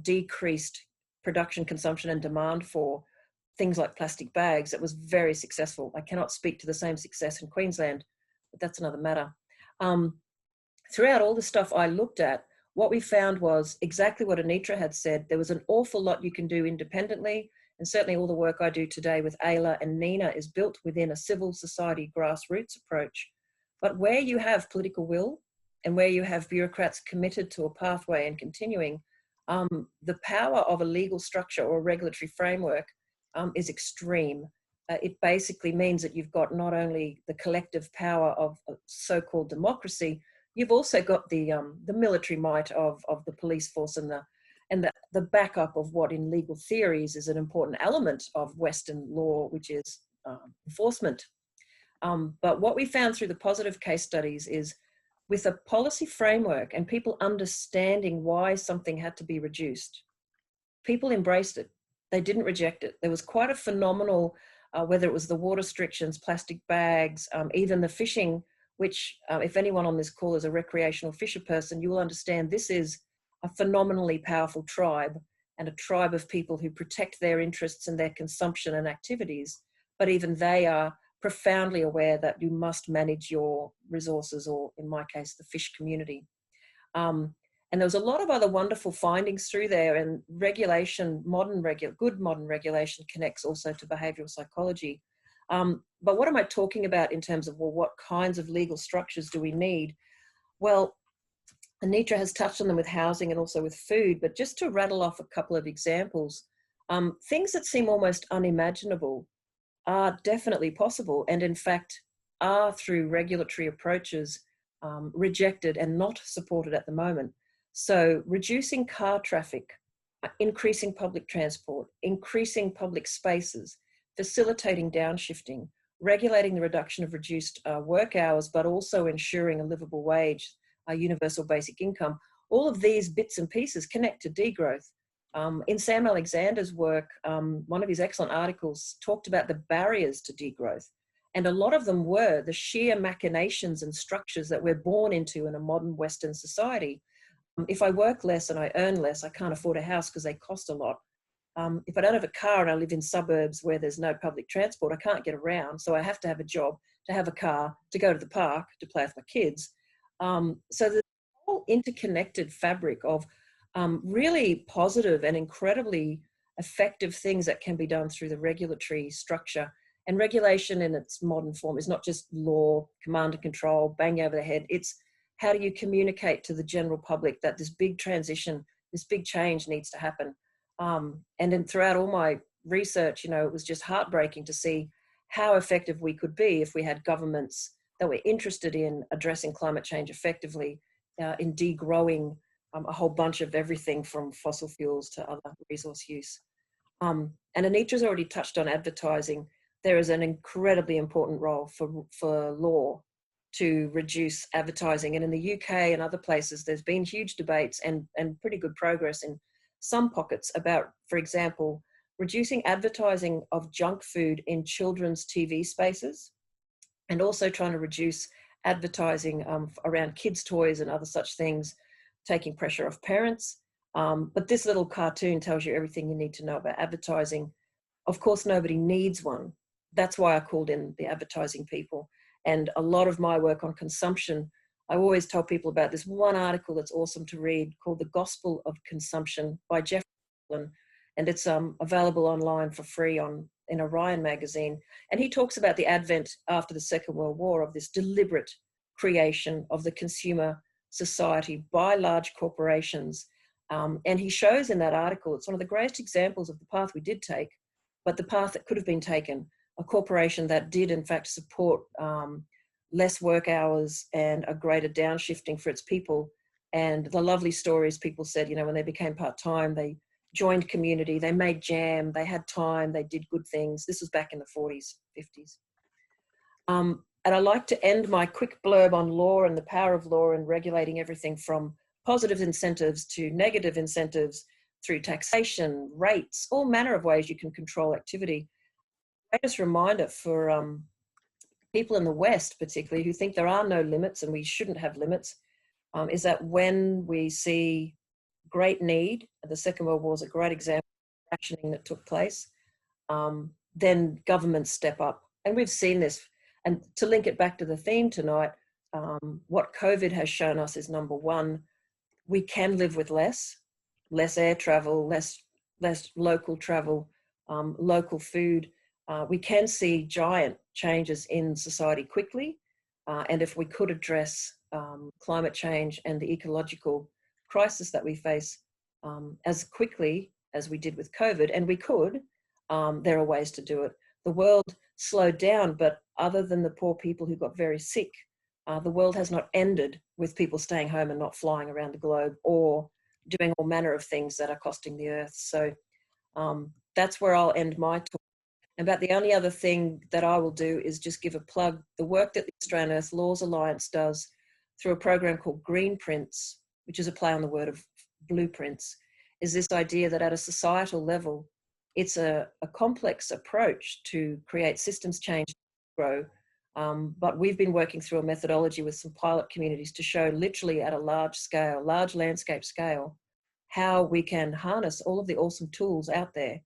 decreased production, consumption and demand for things like plastic bags. That was very successful. I cannot speak to the same success in Queensland, but that's another matter. Throughout all the stuff I looked at, what we found was exactly what Anitra had said. There was an awful lot you can do independently, and certainly all the work I do today with Ana and NENA is built within a civil society grassroots approach. But where you have political will and where you have bureaucrats committed to a pathway and continuing, the power of a legal structure or a regulatory framework is extreme. It basically means that you've got not only the collective power of so-called democracy, you've also got the military might of the police force and the backup of what in legal theories is an important element of Western law, which is enforcement. But what we found through the positive case studies is with a policy framework and people understanding why something had to be reduced, people embraced it. They didn't reject it. There was quite a phenomenal, whether it was the water restrictions, plastic bags, even the fishing, which if anyone on this call is a recreational fisher person, you will understand this is a phenomenally powerful tribe and a tribe of people who protect their interests and their consumption and activities. But even they are profoundly aware that you must manage your resources, or in my case, the fish community. And there was a lot of other wonderful findings through there, and regulation, good modern regulation connects also to behavioral psychology. But what am I talking about in terms of, well, what kinds of legal structures do we need? Well, Anitra has touched on them with housing and also with food, but just to rattle off a couple of examples, things that seem almost unimaginable are definitely possible, and in fact are through regulatory approaches rejected and not supported at the moment. So reducing car traffic, increasing public transport, increasing public spaces, facilitating downshifting, regulating the reduction of reduced work hours, but also ensuring a livable wage, a universal basic income. All of these bits and pieces connect to degrowth. In Sam Alexander's work, one of his excellent articles talked about the barriers to degrowth. And a lot of them were the sheer machinations and structures that we're born into in a modern Western society. If I work less and I earn less, I can't afford a house because they cost a lot. If I don't have a car and I live in suburbs where there's no public transport, I can't get around. So I have to have a job, to have a car, to go to the park, to play with my kids. So the whole interconnected fabric of really positive and incredibly effective things that can be done through the regulatory structure. And regulation in its modern form is not just law, command and control, bang over the head. It's how do you communicate to the general public that this big transition, this big change needs to happen. And then throughout all my research, it was just heartbreaking to see how effective we could be if we had governments that were interested in addressing climate change effectively, in degrowing a whole bunch of everything from fossil fuels to other resource use. And Anitra's already touched on advertising. There is an incredibly important role for law to reduce advertising. And in the UK and other places, there's been huge debates and pretty good progress in some pockets about, for example, reducing advertising of junk food in children's TV spaces, and also trying to reduce advertising around kids' toys and other such things, taking pressure off parents. But this little cartoon tells you everything you need to know about advertising. Of course, nobody needs one. That's why I called in the advertising people. And a lot of my work on consumption, I always tell people about this one article that's awesome to read called The Gospel of Consumption by Jeff Kaplan. And it's available online for free in a Rein magazine. And he talks about the advent after the Second World War of this deliberate creation of the consumer society by large corporations. And he shows in that article, it's one of the greatest examples of the path we did take, but the path that could have been taken, a corporation that did in fact support less work hours and a greater downshifting for its people. And the lovely stories people said, when they became part-time, they joined community, they made jam, they had time, they did good things. This was back in the 40s, 50s. And I like to end my quick blurb on law and the power of law and regulating everything from positive incentives to negative incentives through taxation, rates, all manner of ways you can control activity. Greatest reminder for people in the West, particularly, who think there are no limits and we shouldn't have limits, is that when we see great need, the Second World War is a great example of rationing that took place, then governments step up. And we've seen this. And to link it back to the theme tonight, what COVID has shown us is, number one, we can live with less air travel, less local travel, local food. We can see giant changes in society quickly. And if we could address climate change and the ecological crisis that we face, as quickly as we did with COVID, and we could. There are ways to do it. The world slowed down, but other than the poor people who got very sick, the world has not ended with people staying home and not flying around the globe or doing all manner of things that are costing the earth. So that's where I'll end my talk. About the only other thing that I will do is just give a plug. The work that the Australian Earth Laws Alliance does through a program called Green Prints, which is a play on the word of blueprints, is this idea that at a societal level, it's a complex approach to create systems change to grow. But we've been working through a methodology with some pilot communities to show literally at a large scale, large landscape scale, how we can harness all of the awesome tools out there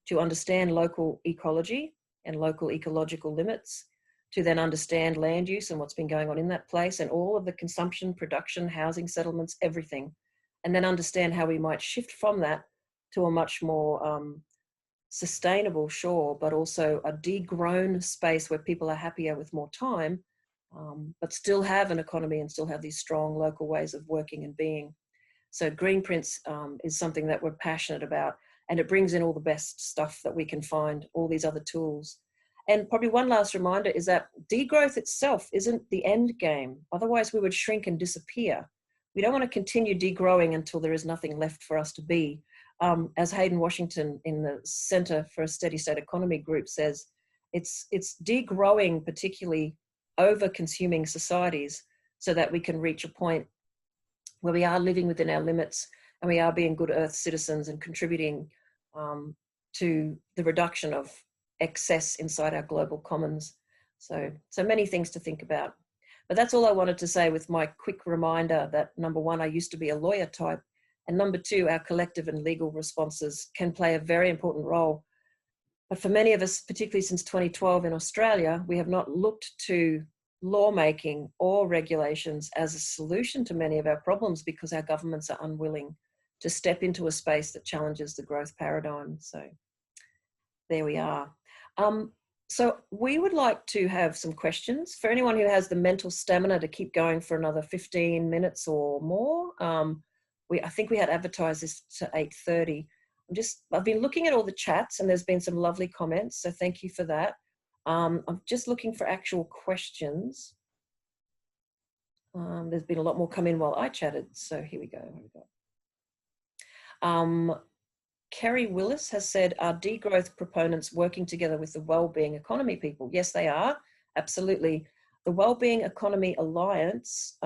to understand local ecology and local ecological limits, to then understand land use and what's been going on in that place and all of the consumption, production, housing settlements, everything, and then understand how we might shift from that to a much more sustainable, sure, but also a degrown space where people are happier with more time, but still have an economy and still have these strong local ways of working and being. So Green Prints is something that we're passionate about, and it brings in all the best stuff that we can find, all these other tools. And probably one last reminder is that degrowth itself isn't the end game. Otherwise we would shrink and disappear. We don't want to continue degrowing until there is nothing left for us to be. As Hayden Washington in the Center for a Steady State Economy group says, it's degrowing particularly over-consuming societies so that we can reach a point where we are living within our limits and we are being good Earth citizens and contributing to the reduction of excess inside our global commons. So many things to think about. But that's all I wanted to say with my quick reminder that, number one, I used to be a lawyer type, and number two, our collective and legal responses can play a very important role. But for many of us, particularly since 2012 in Australia, we have not looked to lawmaking or regulations as a solution to many of our problems because our governments are unwilling to step into a space that challenges the growth paradigm. So there we are. So we would like to have some questions for anyone who has the mental stamina to keep going for another 15 minutes or more. I think we had advertised this to 8:30. I've been looking at all the chats and there's been some lovely comments, so thank you for that. I'm just looking for actual questions. There's been a lot more come in while I chatted, so here we go. Kerry Willis has said, are degrowth proponents working together with the Wellbeing Economy people? Yes, they are, absolutely. The Wellbeing Economy Alliance,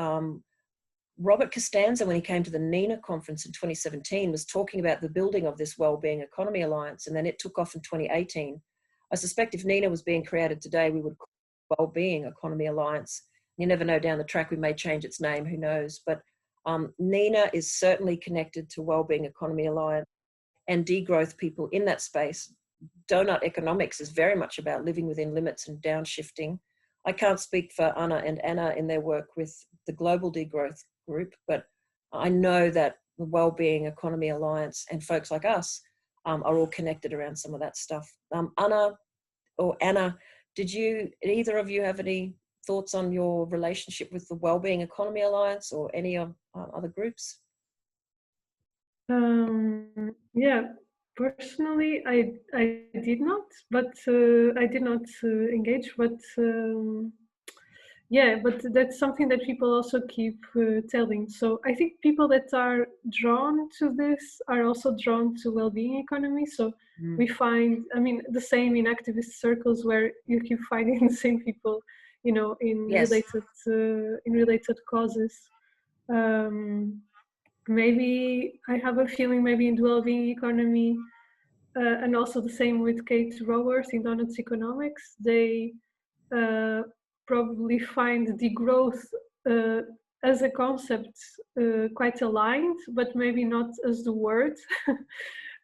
Robert Costanza, when he came to the NENA conference in 2017, was talking about the building of this Wellbeing Economy Alliance, and then it took off in 2018. I suspect if NENA was being created today, we would call it Wellbeing Economy Alliance. You never know, down the track we may change its name, who knows. But NENA is certainly connected to Wellbeing Economy Alliance and degrowth people in that space. Doughnut economics is very much about living within limits and downshifting. I can't speak for Ana and Anitra in their work with the Global Degrowth Group, but I know that the Wellbeing Economy Alliance and folks like us are all connected around some of that stuff. Ana, did either of you have any thoughts on your relationship with the Wellbeing Economy Alliance or any of other groups?
Yeah, personally, I did not, but I did not engage. But yeah, but that's something that people also keep telling. So I think people that are drawn to this are also drawn to well-being economy. So we find, I mean, the same in activist circles where you keep finding the same people, you know, in related causes. Maybe I have a feeling maybe in the well-being economy, and also the same with Kate Rowers in Donuts Economics, they probably find degrowth as a concept quite aligned, but maybe not as the word.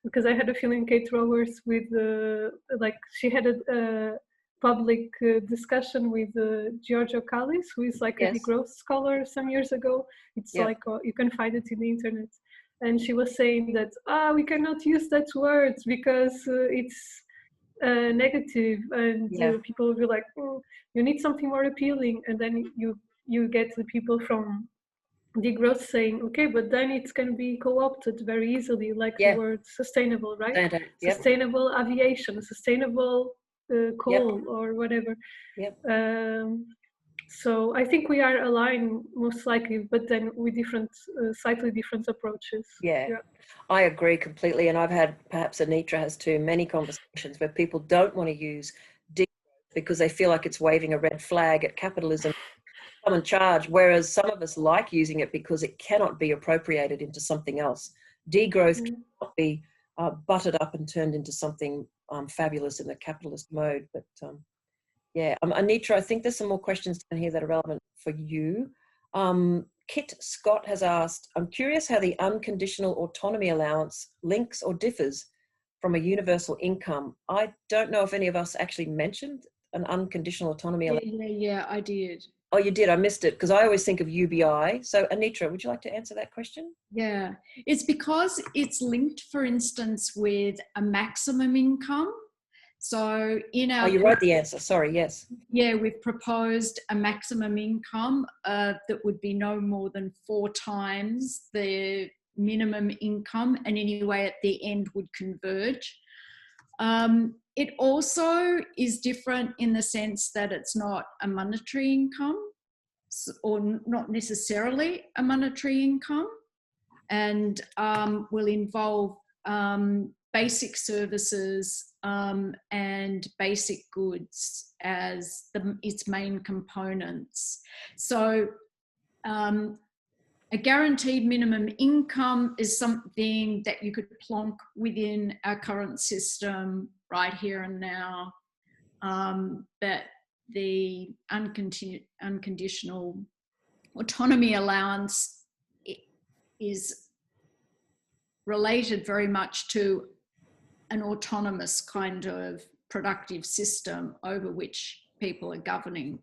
Because I had a feeling Kate Rowers with, like, she had a public discussion with Giorgio Callis, who is like a degrowth scholar some years ago. It's like, you can find it in the internet. And she was saying that, we cannot use that word because it's negative, and people will be like, you need something more appealing. And then you get the people from degrowth saying, okay, but then it can be co-opted very easily, like the
Yeah.
word sustainable, right?
Yep.
Sustainable aviation, sustainable coal,
Yep.
or whatever.
Yep.
So I think we are aligned most likely, but then with different, slightly different approaches.
Yeah, I agree completely. And I've had, perhaps Anitra has too, many conversations where people don't want to use degrowth because they feel like it's waving a red flag at capitalism, come and charge, whereas some of us like using it because it cannot be appropriated into something else. Degrowth cannot be buttered up and turned into something fabulous in the capitalist mode. But yeah, Anitra, I think there's some more questions down here that are relevant for you. Kit Scott has asked, I'm curious how the unconditional autonomy allowance links or differs from a universal income. I don't know if any of us actually mentioned an unconditional autonomy allowance.
Yeah, I did.
Oh, you did? I missed it because I always think of UBI. So Anitra, would you like to answer that question?
Yeah, it's because it's linked, for instance, with a maximum income. So in our—
Oh, you wrote the answer. Sorry, yes.
Yeah, we've proposed a maximum income that would be no more than 4 times the minimum income, and anyway at the end would converge. It also is different in the sense that it's not a monetary income, or not necessarily a monetary income, and will involve basic services and basic goods as its main components. So a guaranteed minimum income is something that you could plonk within our current system right here and now, but the unconditional autonomy allowance is related very much to an autonomous kind of productive system over which people are governing.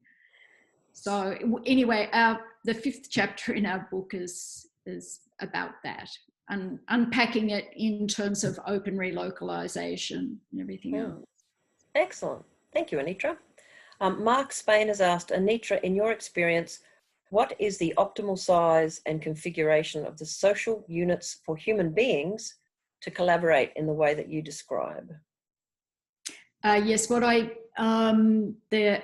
So anyway, the 5th chapter in our book is about that, and unpacking it in terms of open relocalization and everything else.
Excellent. Thank you, Anitra. Mark Spain has asked, Anitra, in your experience, what is the optimal size and configuration of the social units for human beings to collaborate in the way that you describe?
Yes, the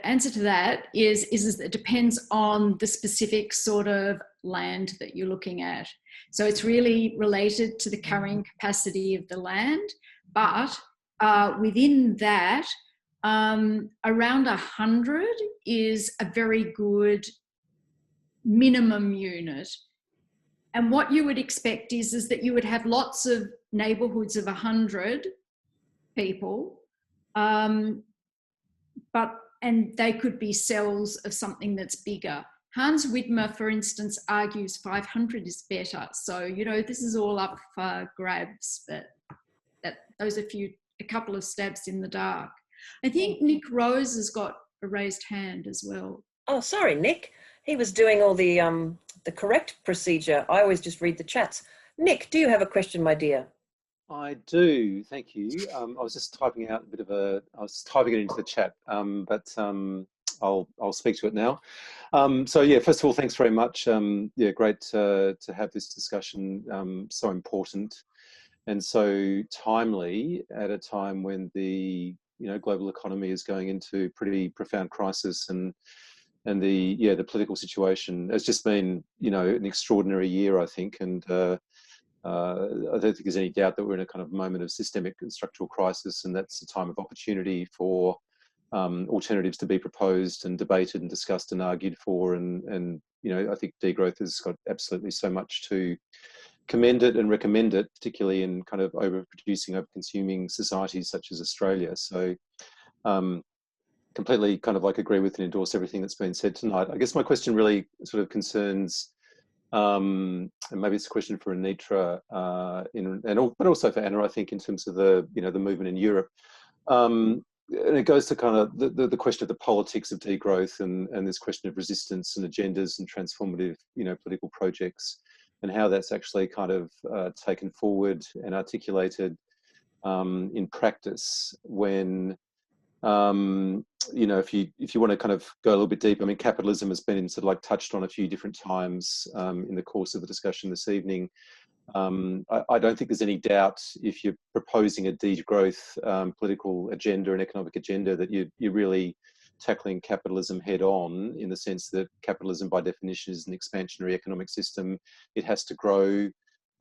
answer to that is it depends on the specific sort of land that you're looking at. So it's really related to the carrying capacity of the land, but within that, around 100 is a very good minimum unit. And what you would expect is that you would have lots of neighborhoods of 100 people, and they could be cells of something that's bigger. Hans Widmer, for instance, argues 500 is better. So, this is all up for grabs, but those are a couple of stabs in the dark. I think Nick Rose has got a raised hand as well.
Oh, sorry, Nick. He was doing all the correct procedure. I always just read the chats. Nick, do you have a question, my dear?
I do, thank you. I was just typing out I was typing it into the chat, but I'll speak to it now. So yeah, first of all, thanks very much. Yeah, great to have this discussion, so important and so timely at a time when the global economy is going into pretty profound crisis, and the political situation has just been an extraordinary year, I think, and I don't think there's any doubt that we're in a kind of moment of systemic and structural crisis, and that's a time of opportunity for alternatives to be proposed and debated and discussed and argued for. And I think degrowth has got absolutely so much to commend it and recommend it, particularly in kind of overproducing, over-consuming societies such as Australia. So completely kind of agree with and endorse everything that's been said tonight. I guess my question really sort of concerns, and maybe it's a question for Anitra, but also for Ana, I think, in terms of the the movement in Europe. And it goes to kind of the question of the politics of degrowth, and this question of resistance and agendas and transformative political projects, and how that's actually kind of taken forward and articulated in practice when You know, if you want to kind of go a little bit deep, I mean, capitalism has been sort of like touched on a few different times in the course of the discussion this evening. I don't think there's any doubt, if you're proposing a degrowth political agenda and economic agenda, that you're really tackling capitalism head on, in the sense that capitalism by definition is an expansionary economic system. It has to grow,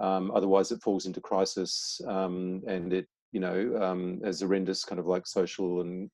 otherwise it falls into crisis, and it, you know, has horrendous kind of like social and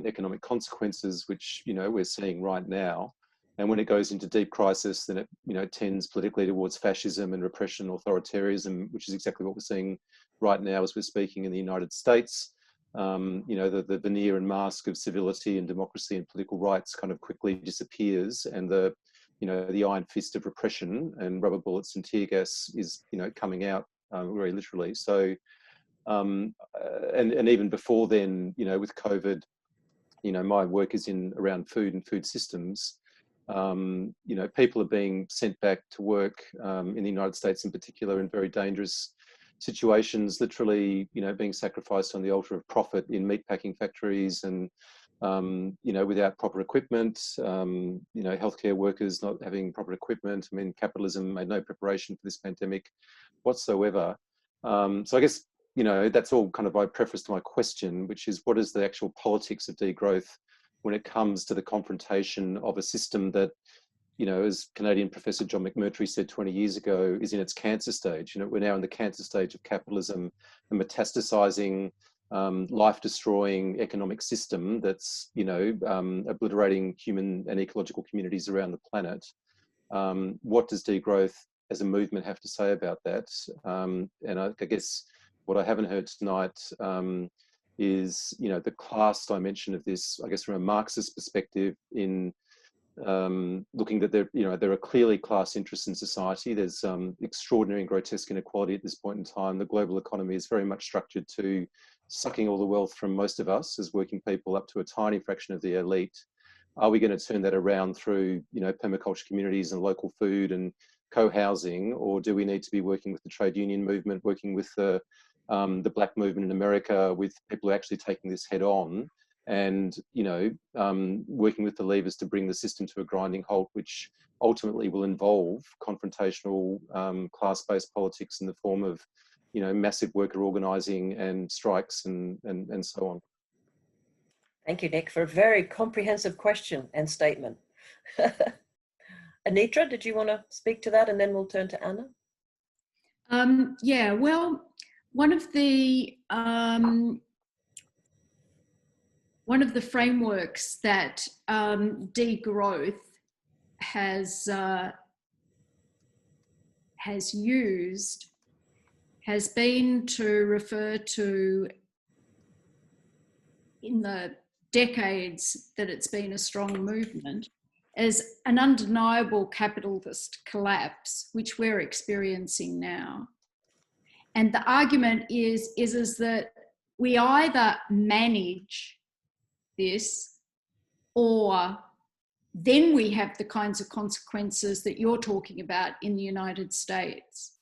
economic consequences, which, you know, we're seeing right now. And when it goes into deep crisis, then it, you know, tends politically towards fascism and repression, authoritarianism, which is exactly what we're seeing right now as we're speaking in the United States. You know, the veneer and mask of civility and democracy and political rights kind of quickly disappears, and the, you know, the iron fist of repression and rubber bullets and tear gas is, you know, coming out very literally. So, and even before then, you know, with COVID, you know, my work is in around food and food systems. You know, people are being sent back to work in the United States in particular in very dangerous situations, literally, you know, being sacrificed on the altar of profit in meatpacking factories, and, you know, without proper equipment, you know, healthcare workers not having proper equipment. I mean, capitalism made no preparation for this pandemic whatsoever. So I guess, you know, that's all kind of my preface to my question, which is, what is the actual politics of degrowth when it comes to the confrontation of a system that, you know, as Canadian Professor John McMurtry said 20 years ago, is in its cancer stage. You know, we're now in the cancer stage of capitalism, a metastasizing, life-destroying economic system that's, you know, obliterating human and ecological communities around the planet. What does degrowth as a movement have to say about that? And I guess what I haven't heard tonight is, you know, the class dimension of this, I guess from a Marxist perspective, in looking that there, you know, there are clearly class interests in society. There's extraordinary and grotesque inequality at this point in time. The global economy is very much structured to sucking all the wealth from most of us as working people up to a tiny fraction of the elite. Are we going to turn that around through, you know, permaculture communities and local food and co-housing, or do we need to be working with the trade union movement, working with the Black movement in America, with people who are actually taking this head on, and, you know, working with the levers to bring the system to a grinding halt, which ultimately will involve confrontational class-based politics in the form of, you know, massive worker organising and strikes and so on.
Thank you, Nick, for a very comprehensive question and statement. Anitra, did you want to speak to that, and then we'll turn to Ana?
Yeah, well, one of the frameworks that degrowth has used has been to refer to, in the decades that it's been a strong movement, as an undeniable capitalist collapse, which we're experiencing now. And the argument is that we either manage this, or then we have the kinds of consequences that you're talking about in the United States.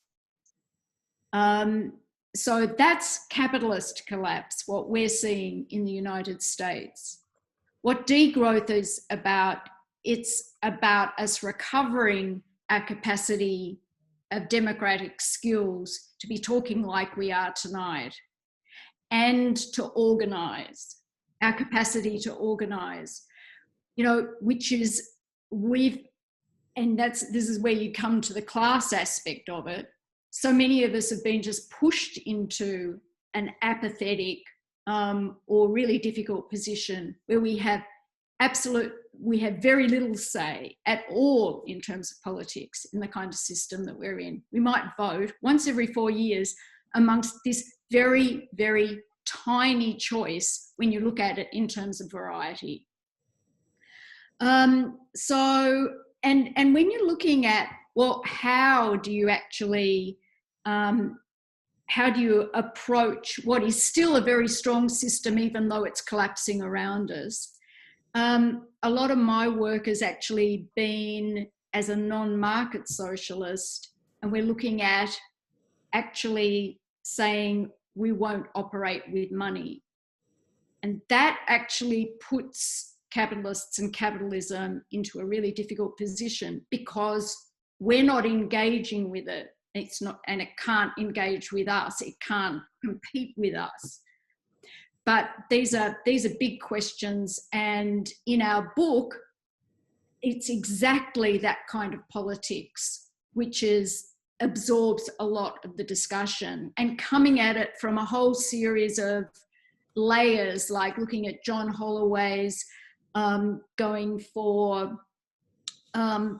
So that's capitalist collapse, what we're seeing in the United States. What degrowth is about, it's about us recovering our capacity of democratic skills to be talking like we are tonight, and to organise, our capacity to organise, you know, which is, this is where you come to the class aspect of it. So many of us have been just pushed into an apathetic or really difficult position where we have very little say at all in terms of politics in the kind of system that we're in. We might vote once every 4 years amongst this very, very tiny choice when you look at it in terms of variety. So when you're looking at, well, how do you actually, how do you approach what is still a very strong system, even though it's collapsing around us? A lot of my work has actually been as a non-market socialist, and we're looking at actually saying we won't operate with money. And that actually puts capitalists and capitalism into a really difficult position, because we're not engaging with it. It's not, and it can't engage with us. It can't compete with us. But these are big questions, and in our book, it's exactly that kind of politics, which absorbs a lot of the discussion, and coming at it from a whole series of layers, like looking at John Holloway's going for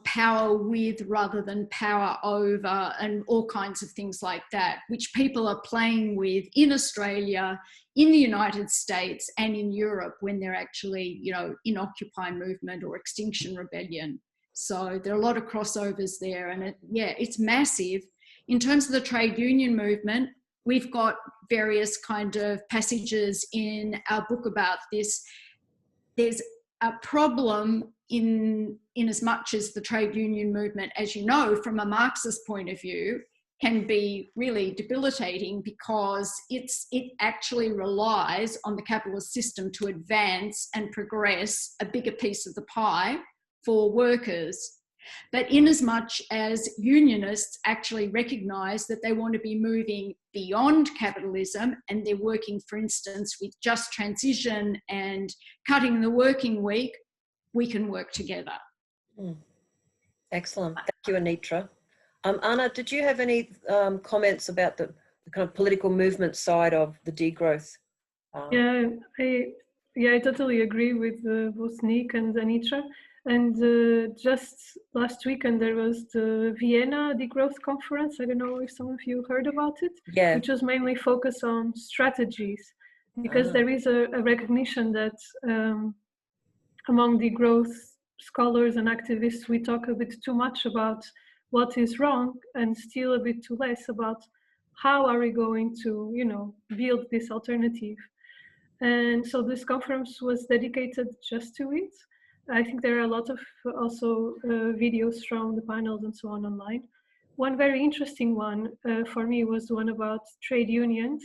power with rather than power over, and all kinds of things like that, which people are playing with in Australia, in the United States, and in Europe, when they're actually, you know, in Occupy movement or Extinction Rebellion. So there are a lot of crossovers there, and it's massive. In terms of the trade union movement, we've got various kind of passages in our book about this. There's a problem in as much as the trade union movement, as you know, from a Marxist point of view, can be really debilitating, because it actually relies on the capitalist system to advance and progress a bigger piece of the pie for workers. But in as much as unionists actually recognise that they want to be moving beyond capitalism, and they're working, for instance, with just transition and cutting the working week, we can work together.
Excellent. Thank you, Anitra. Ana, did you have any comments about the kind of political movement side of the degrowth?
Yeah, I totally agree with both Nick and Anitra. And just last weekend there was the Vienna Degrowth Conference. I don't know if some of you heard about it.
Yeah.
Which was mainly focused on strategies, because there is a recognition that among degrowth scholars and activists, we talk a bit too much about what is wrong and still a bit too less about how are we going to, you know, build this alternative. And so this conference was dedicated just to it. I think there are a lot of also videos from the panels and so on online. One very interesting one for me was the one about trade unions.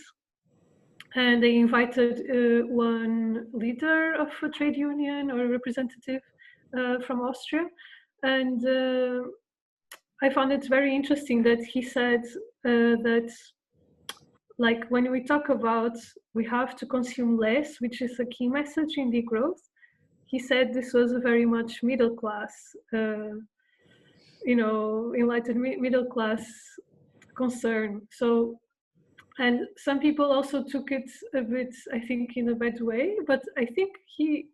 And they invited one leader of a trade union or a representative from Austria. And I found it very interesting that he said that, like, when we talk about we have to consume less, which is a key message in degrowth, he said this was a very much middle class, you know, enlightened middle class concern. So, and some people also took it a bit, I think, in a bad way, but I think he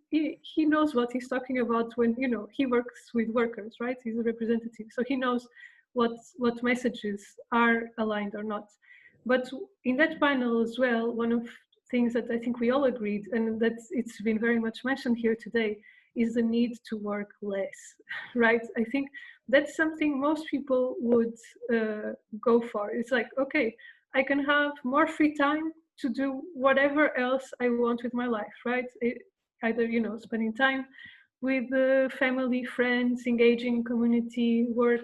knows what he's talking about when, you know, he works with workers, right? He's a representative, so he knows what messages are aligned or not. But in that panel as well, one of things that I think we all agreed, and that it's been very much mentioned here today, is the need to work less, right? I think that's something most people would go for. It's like, okay, I can have more free time to do whatever else I want with my life, right? Either, you know, spending time with family, friends, engaging in community work,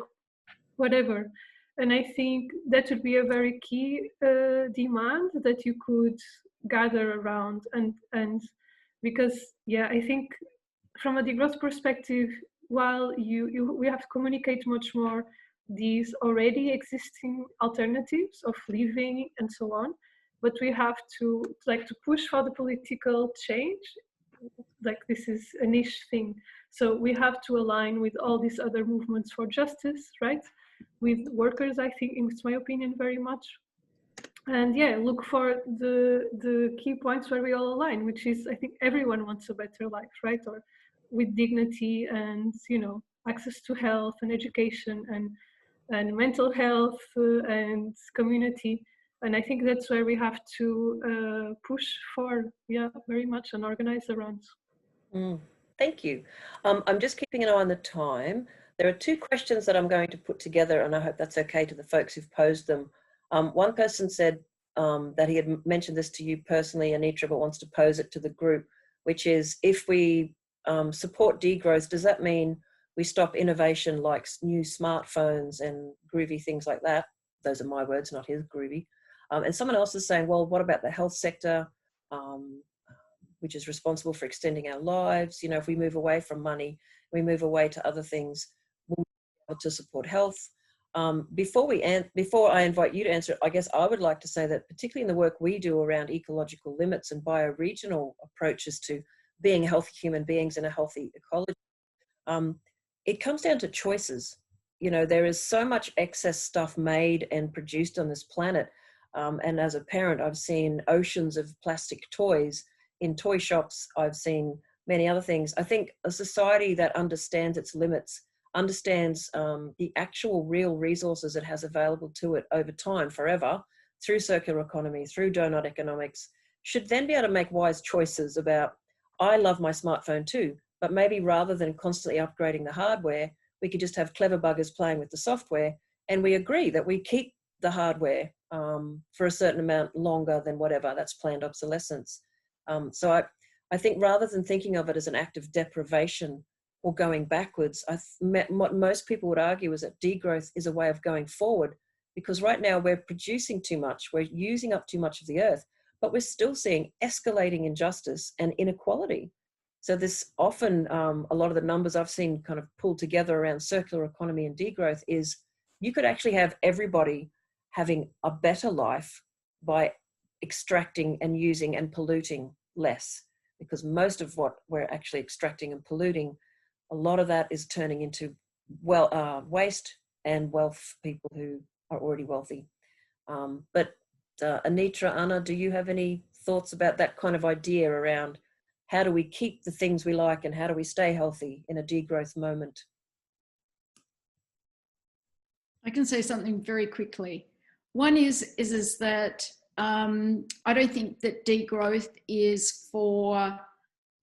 whatever. And I think that would be a very key demand that you could gather around, and because, yeah, I think from a degrowth perspective, while we have to communicate much more these already existing alternatives of living and so on, but we have to push for the political change. Like, this is a niche thing, so we have to align with all these other movements for justice, right? With workers, I think, in my opinion, very much. And yeah, look for the key points where we all align, which is, I think everyone wants a better life, right? Or with dignity and, you know, access to health and education and mental health and community. And I think that's where we have to push for, yeah, very much, and organize around.
Thank you. I'm just keeping an eye on the time. There are two questions that I'm going to put together, and I hope that's okay to the folks who've posed them. One person said that he had mentioned this to you personally, Anitra, but wants to pose it to the group, which is, if we support degrowth, does that mean we stop innovation like new smartphones and groovy things like that? Those are my words, not his, groovy. And someone else is saying, well, what about the health sector? which is responsible for extending our lives. You know, if we move away from money, we move away to other things, we'll be able to support health. Before I invite you to answer it, I guess I would like to say that particularly in the work we do around ecological limits and bioregional approaches to being healthy human beings in a healthy ecology, it comes down to choices. You know, there is so much excess stuff made and produced on this planet. And as a parent, I've seen oceans of plastic toys in toy shops. I've seen many other things. I think a society that understands its limits, understands the actual real resources it has available to it over time, forever, through circular economy, through doughnut economics, should then be able to make wise choices about, I love my smartphone too, but maybe rather than constantly upgrading the hardware, we could just have clever buggers playing with the software, and we agree that we keep the hardware for a certain amount longer than whatever, that's planned obsolescence. So I think rather than thinking of it as an act of deprivation or going backwards, what most people would argue is that degrowth is a way of going forward, because right now we're producing too much, we're using up too much of the earth, but we're still seeing escalating injustice and inequality. So this often, a lot of the numbers I've seen kind of pulled together around circular economy and degrowth is you could actually have everybody having a better life by extracting and using and polluting less, because most of what we're actually extracting and polluting, a lot of that is turning into waste and wealth for people who are already wealthy. But Anitra, Ana, do you have any thoughts about that kind of idea around how do we keep the things we like and how do we stay healthy in a degrowth moment?
I can say something very quickly. One is that I don't think that degrowth is for,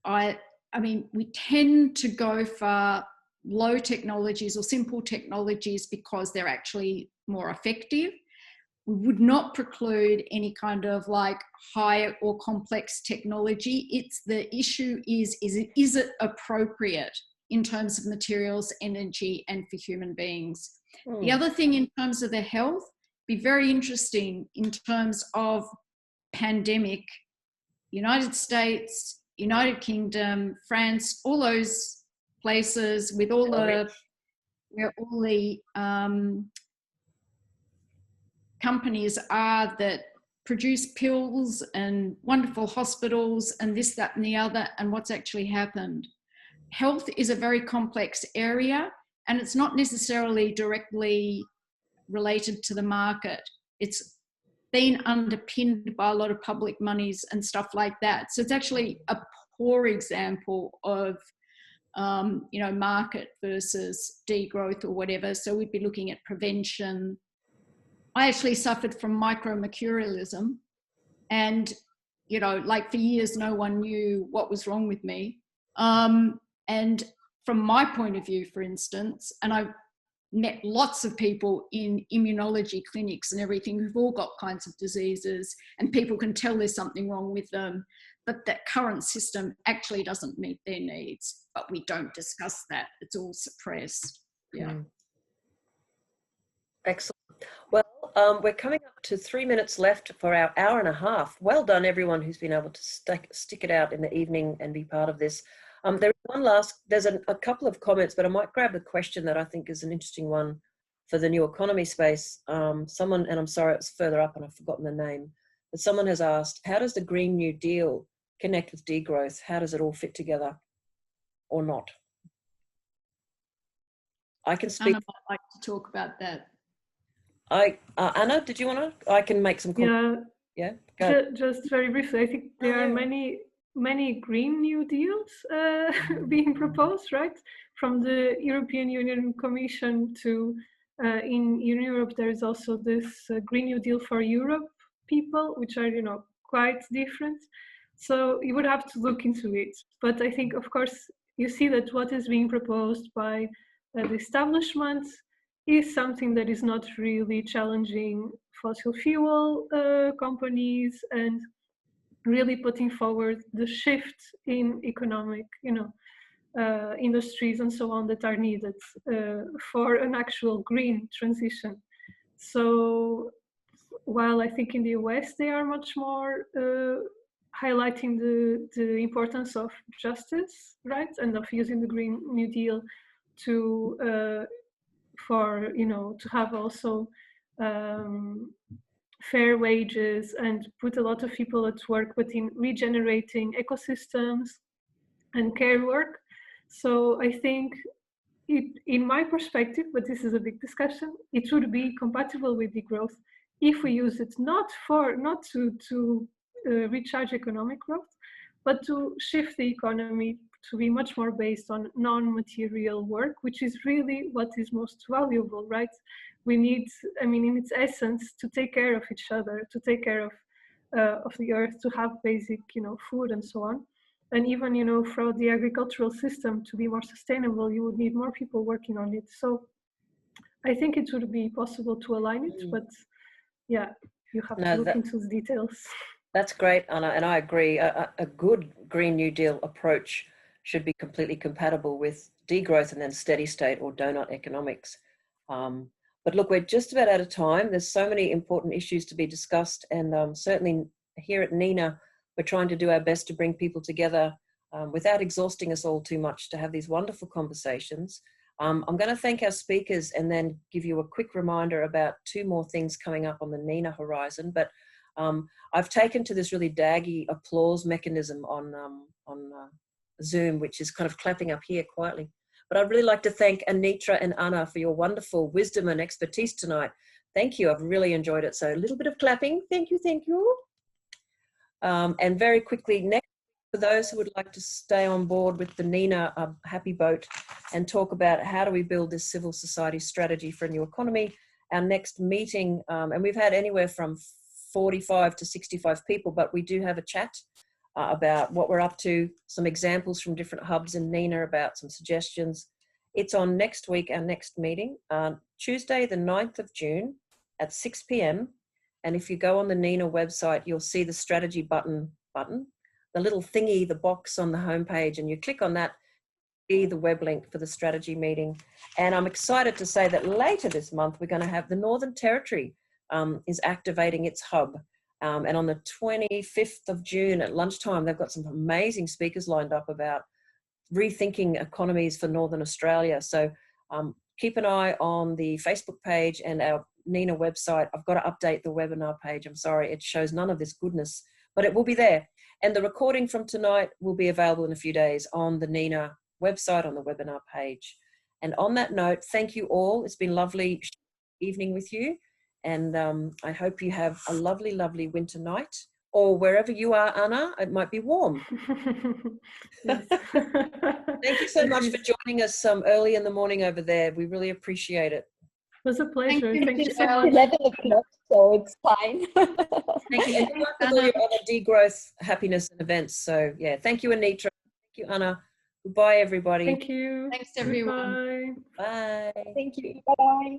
I mean, we tend to go for low technologies or simple technologies because they're actually more effective. We would not preclude any kind of like high or complex technology. It's the issue is it appropriate in terms of materials, energy, and for human beings. The other thing in terms of the health, be very interesting in terms of pandemic, United States, United Kingdom, France, all those places with all the, where all the companies are that produce pills and wonderful hospitals and this, that, and the other, and what's actually happened. Health is a very complex area, and it's not necessarily directly related to the market. It's been underpinned by a lot of public monies and stuff like that. So it's actually a poor example of, market versus degrowth or whatever. So we'd be looking at prevention. I actually suffered from micromercurialism, and, like for years, no one knew what was wrong with me. And from my point of view, for instance, and I've met lots of people in immunology clinics and everything who've all got kinds of diseases, and people can tell there's something wrong with them, but that current system actually doesn't meet their needs. But we don't discuss that. It's all suppressed. Yeah.
Excellent. Well, we're coming up to 3 minutes left for our hour and a half. Well done, everyone who's been able to stick it out in the evening and be part of this. There's a couple of comments, but I might grab the question that I think is an interesting one for the new economy space. Someone, and I'm sorry, it's further up and I've forgotten the name, but someone has asked, how does the Green New Deal connect with degrowth? How does it all fit together or not? I can speak.
Anna might like to talk about that.
Ana, did you want to? I can make some comments. Yeah.
Just very briefly, I think there are many Green New Deals being proposed, right? From the European Union Commission to in Europe, there is also this Green New Deal for Europe people, which are quite different. So you would have to look into it. But I think, of course, you see that what is being proposed by the establishment is something that is not really challenging fossil fuel companies and really putting forward the shift in economic, industries and so on that are needed for an actual green transition. So while I think in the US they are much more highlighting the importance of justice, right, and of using the Green New Deal to for, you know, to have also fair wages and put a lot of people at work within regenerating ecosystems and care work. So I think in my perspective, but this is a big discussion, it would be compatible with degrowth if we use it not to recharge economic growth, but to shift the economy to be much more based on non-material work, which is really what is most valuable, right? We need, I mean, in its essence, to take care of each other, to take care of the earth, to have basic, you know, food and so on. And even, you know, for the agricultural system to be more sustainable, you would need more people working on it. So I think it would be possible to align it, but yeah, you have to look into the details.
That's great, Ana, and I agree. A good Green New Deal approach should be completely compatible with degrowth and then steady state or donut economics. But look, we're just about out of time. There's so many important issues to be discussed, and certainly here at NENA, we're trying to do our best to bring people together without exhausting us all too much to have these wonderful conversations. I'm going to thank our speakers and then give you a quick reminder about two more things coming up on the NENA horizon. But I've taken to this really daggy applause mechanism on Zoom, which is kind of clapping up here quietly. But I'd really like to thank Anitra and Ana for your wonderful wisdom and expertise tonight. Thank you. I've really enjoyed it. So a little bit of clapping. Thank you. Thank you. And very quickly, next, for those who would like to stay on board with the NENA Happy Boat and talk about how do we build this civil society strategy for a new economy, our next meeting, and we've had anywhere from 45 to 65 people, but we do have a chat about what we're up to, some examples from different hubs in NENA, about some suggestions. It's on next week, our next meeting, Tuesday the 9th of June at 6 p.m. And if you go on the NENA website, you'll see the strategy button, the little thingy, the box on the homepage, and you click on that, see the web link for the strategy meeting. And I'm excited to say that later this month, we're going to have the Northern Territory is activating its hub. And on the 25th of June at lunchtime, they've got some amazing speakers lined up about rethinking economies for Northern Australia. So keep an eye on the Facebook page and our NENA website. I've got to update the webinar page. I'm sorry, it shows none of this goodness, but it will be there. And the recording from tonight will be available in a few days on the NENA website on the webinar page. And on that note, thank you all. It's been lovely evening with you. And I hope you have a lovely, lovely winter night, or wherever you are, Ana, it might be warm. Thank you so much for joining us early in the morning over there. We really appreciate it.
It was a pleasure. Thank you so much.
11 o'clock, so it's fine.
Thank you. And good luck with all your other degrowth, happiness and events. So yeah, thank you, Anitra. Thank you, Ana. Goodbye, everybody.
Thank you.
Thanks, everyone.
Bye.
Bye.
Thank you. Bye-bye.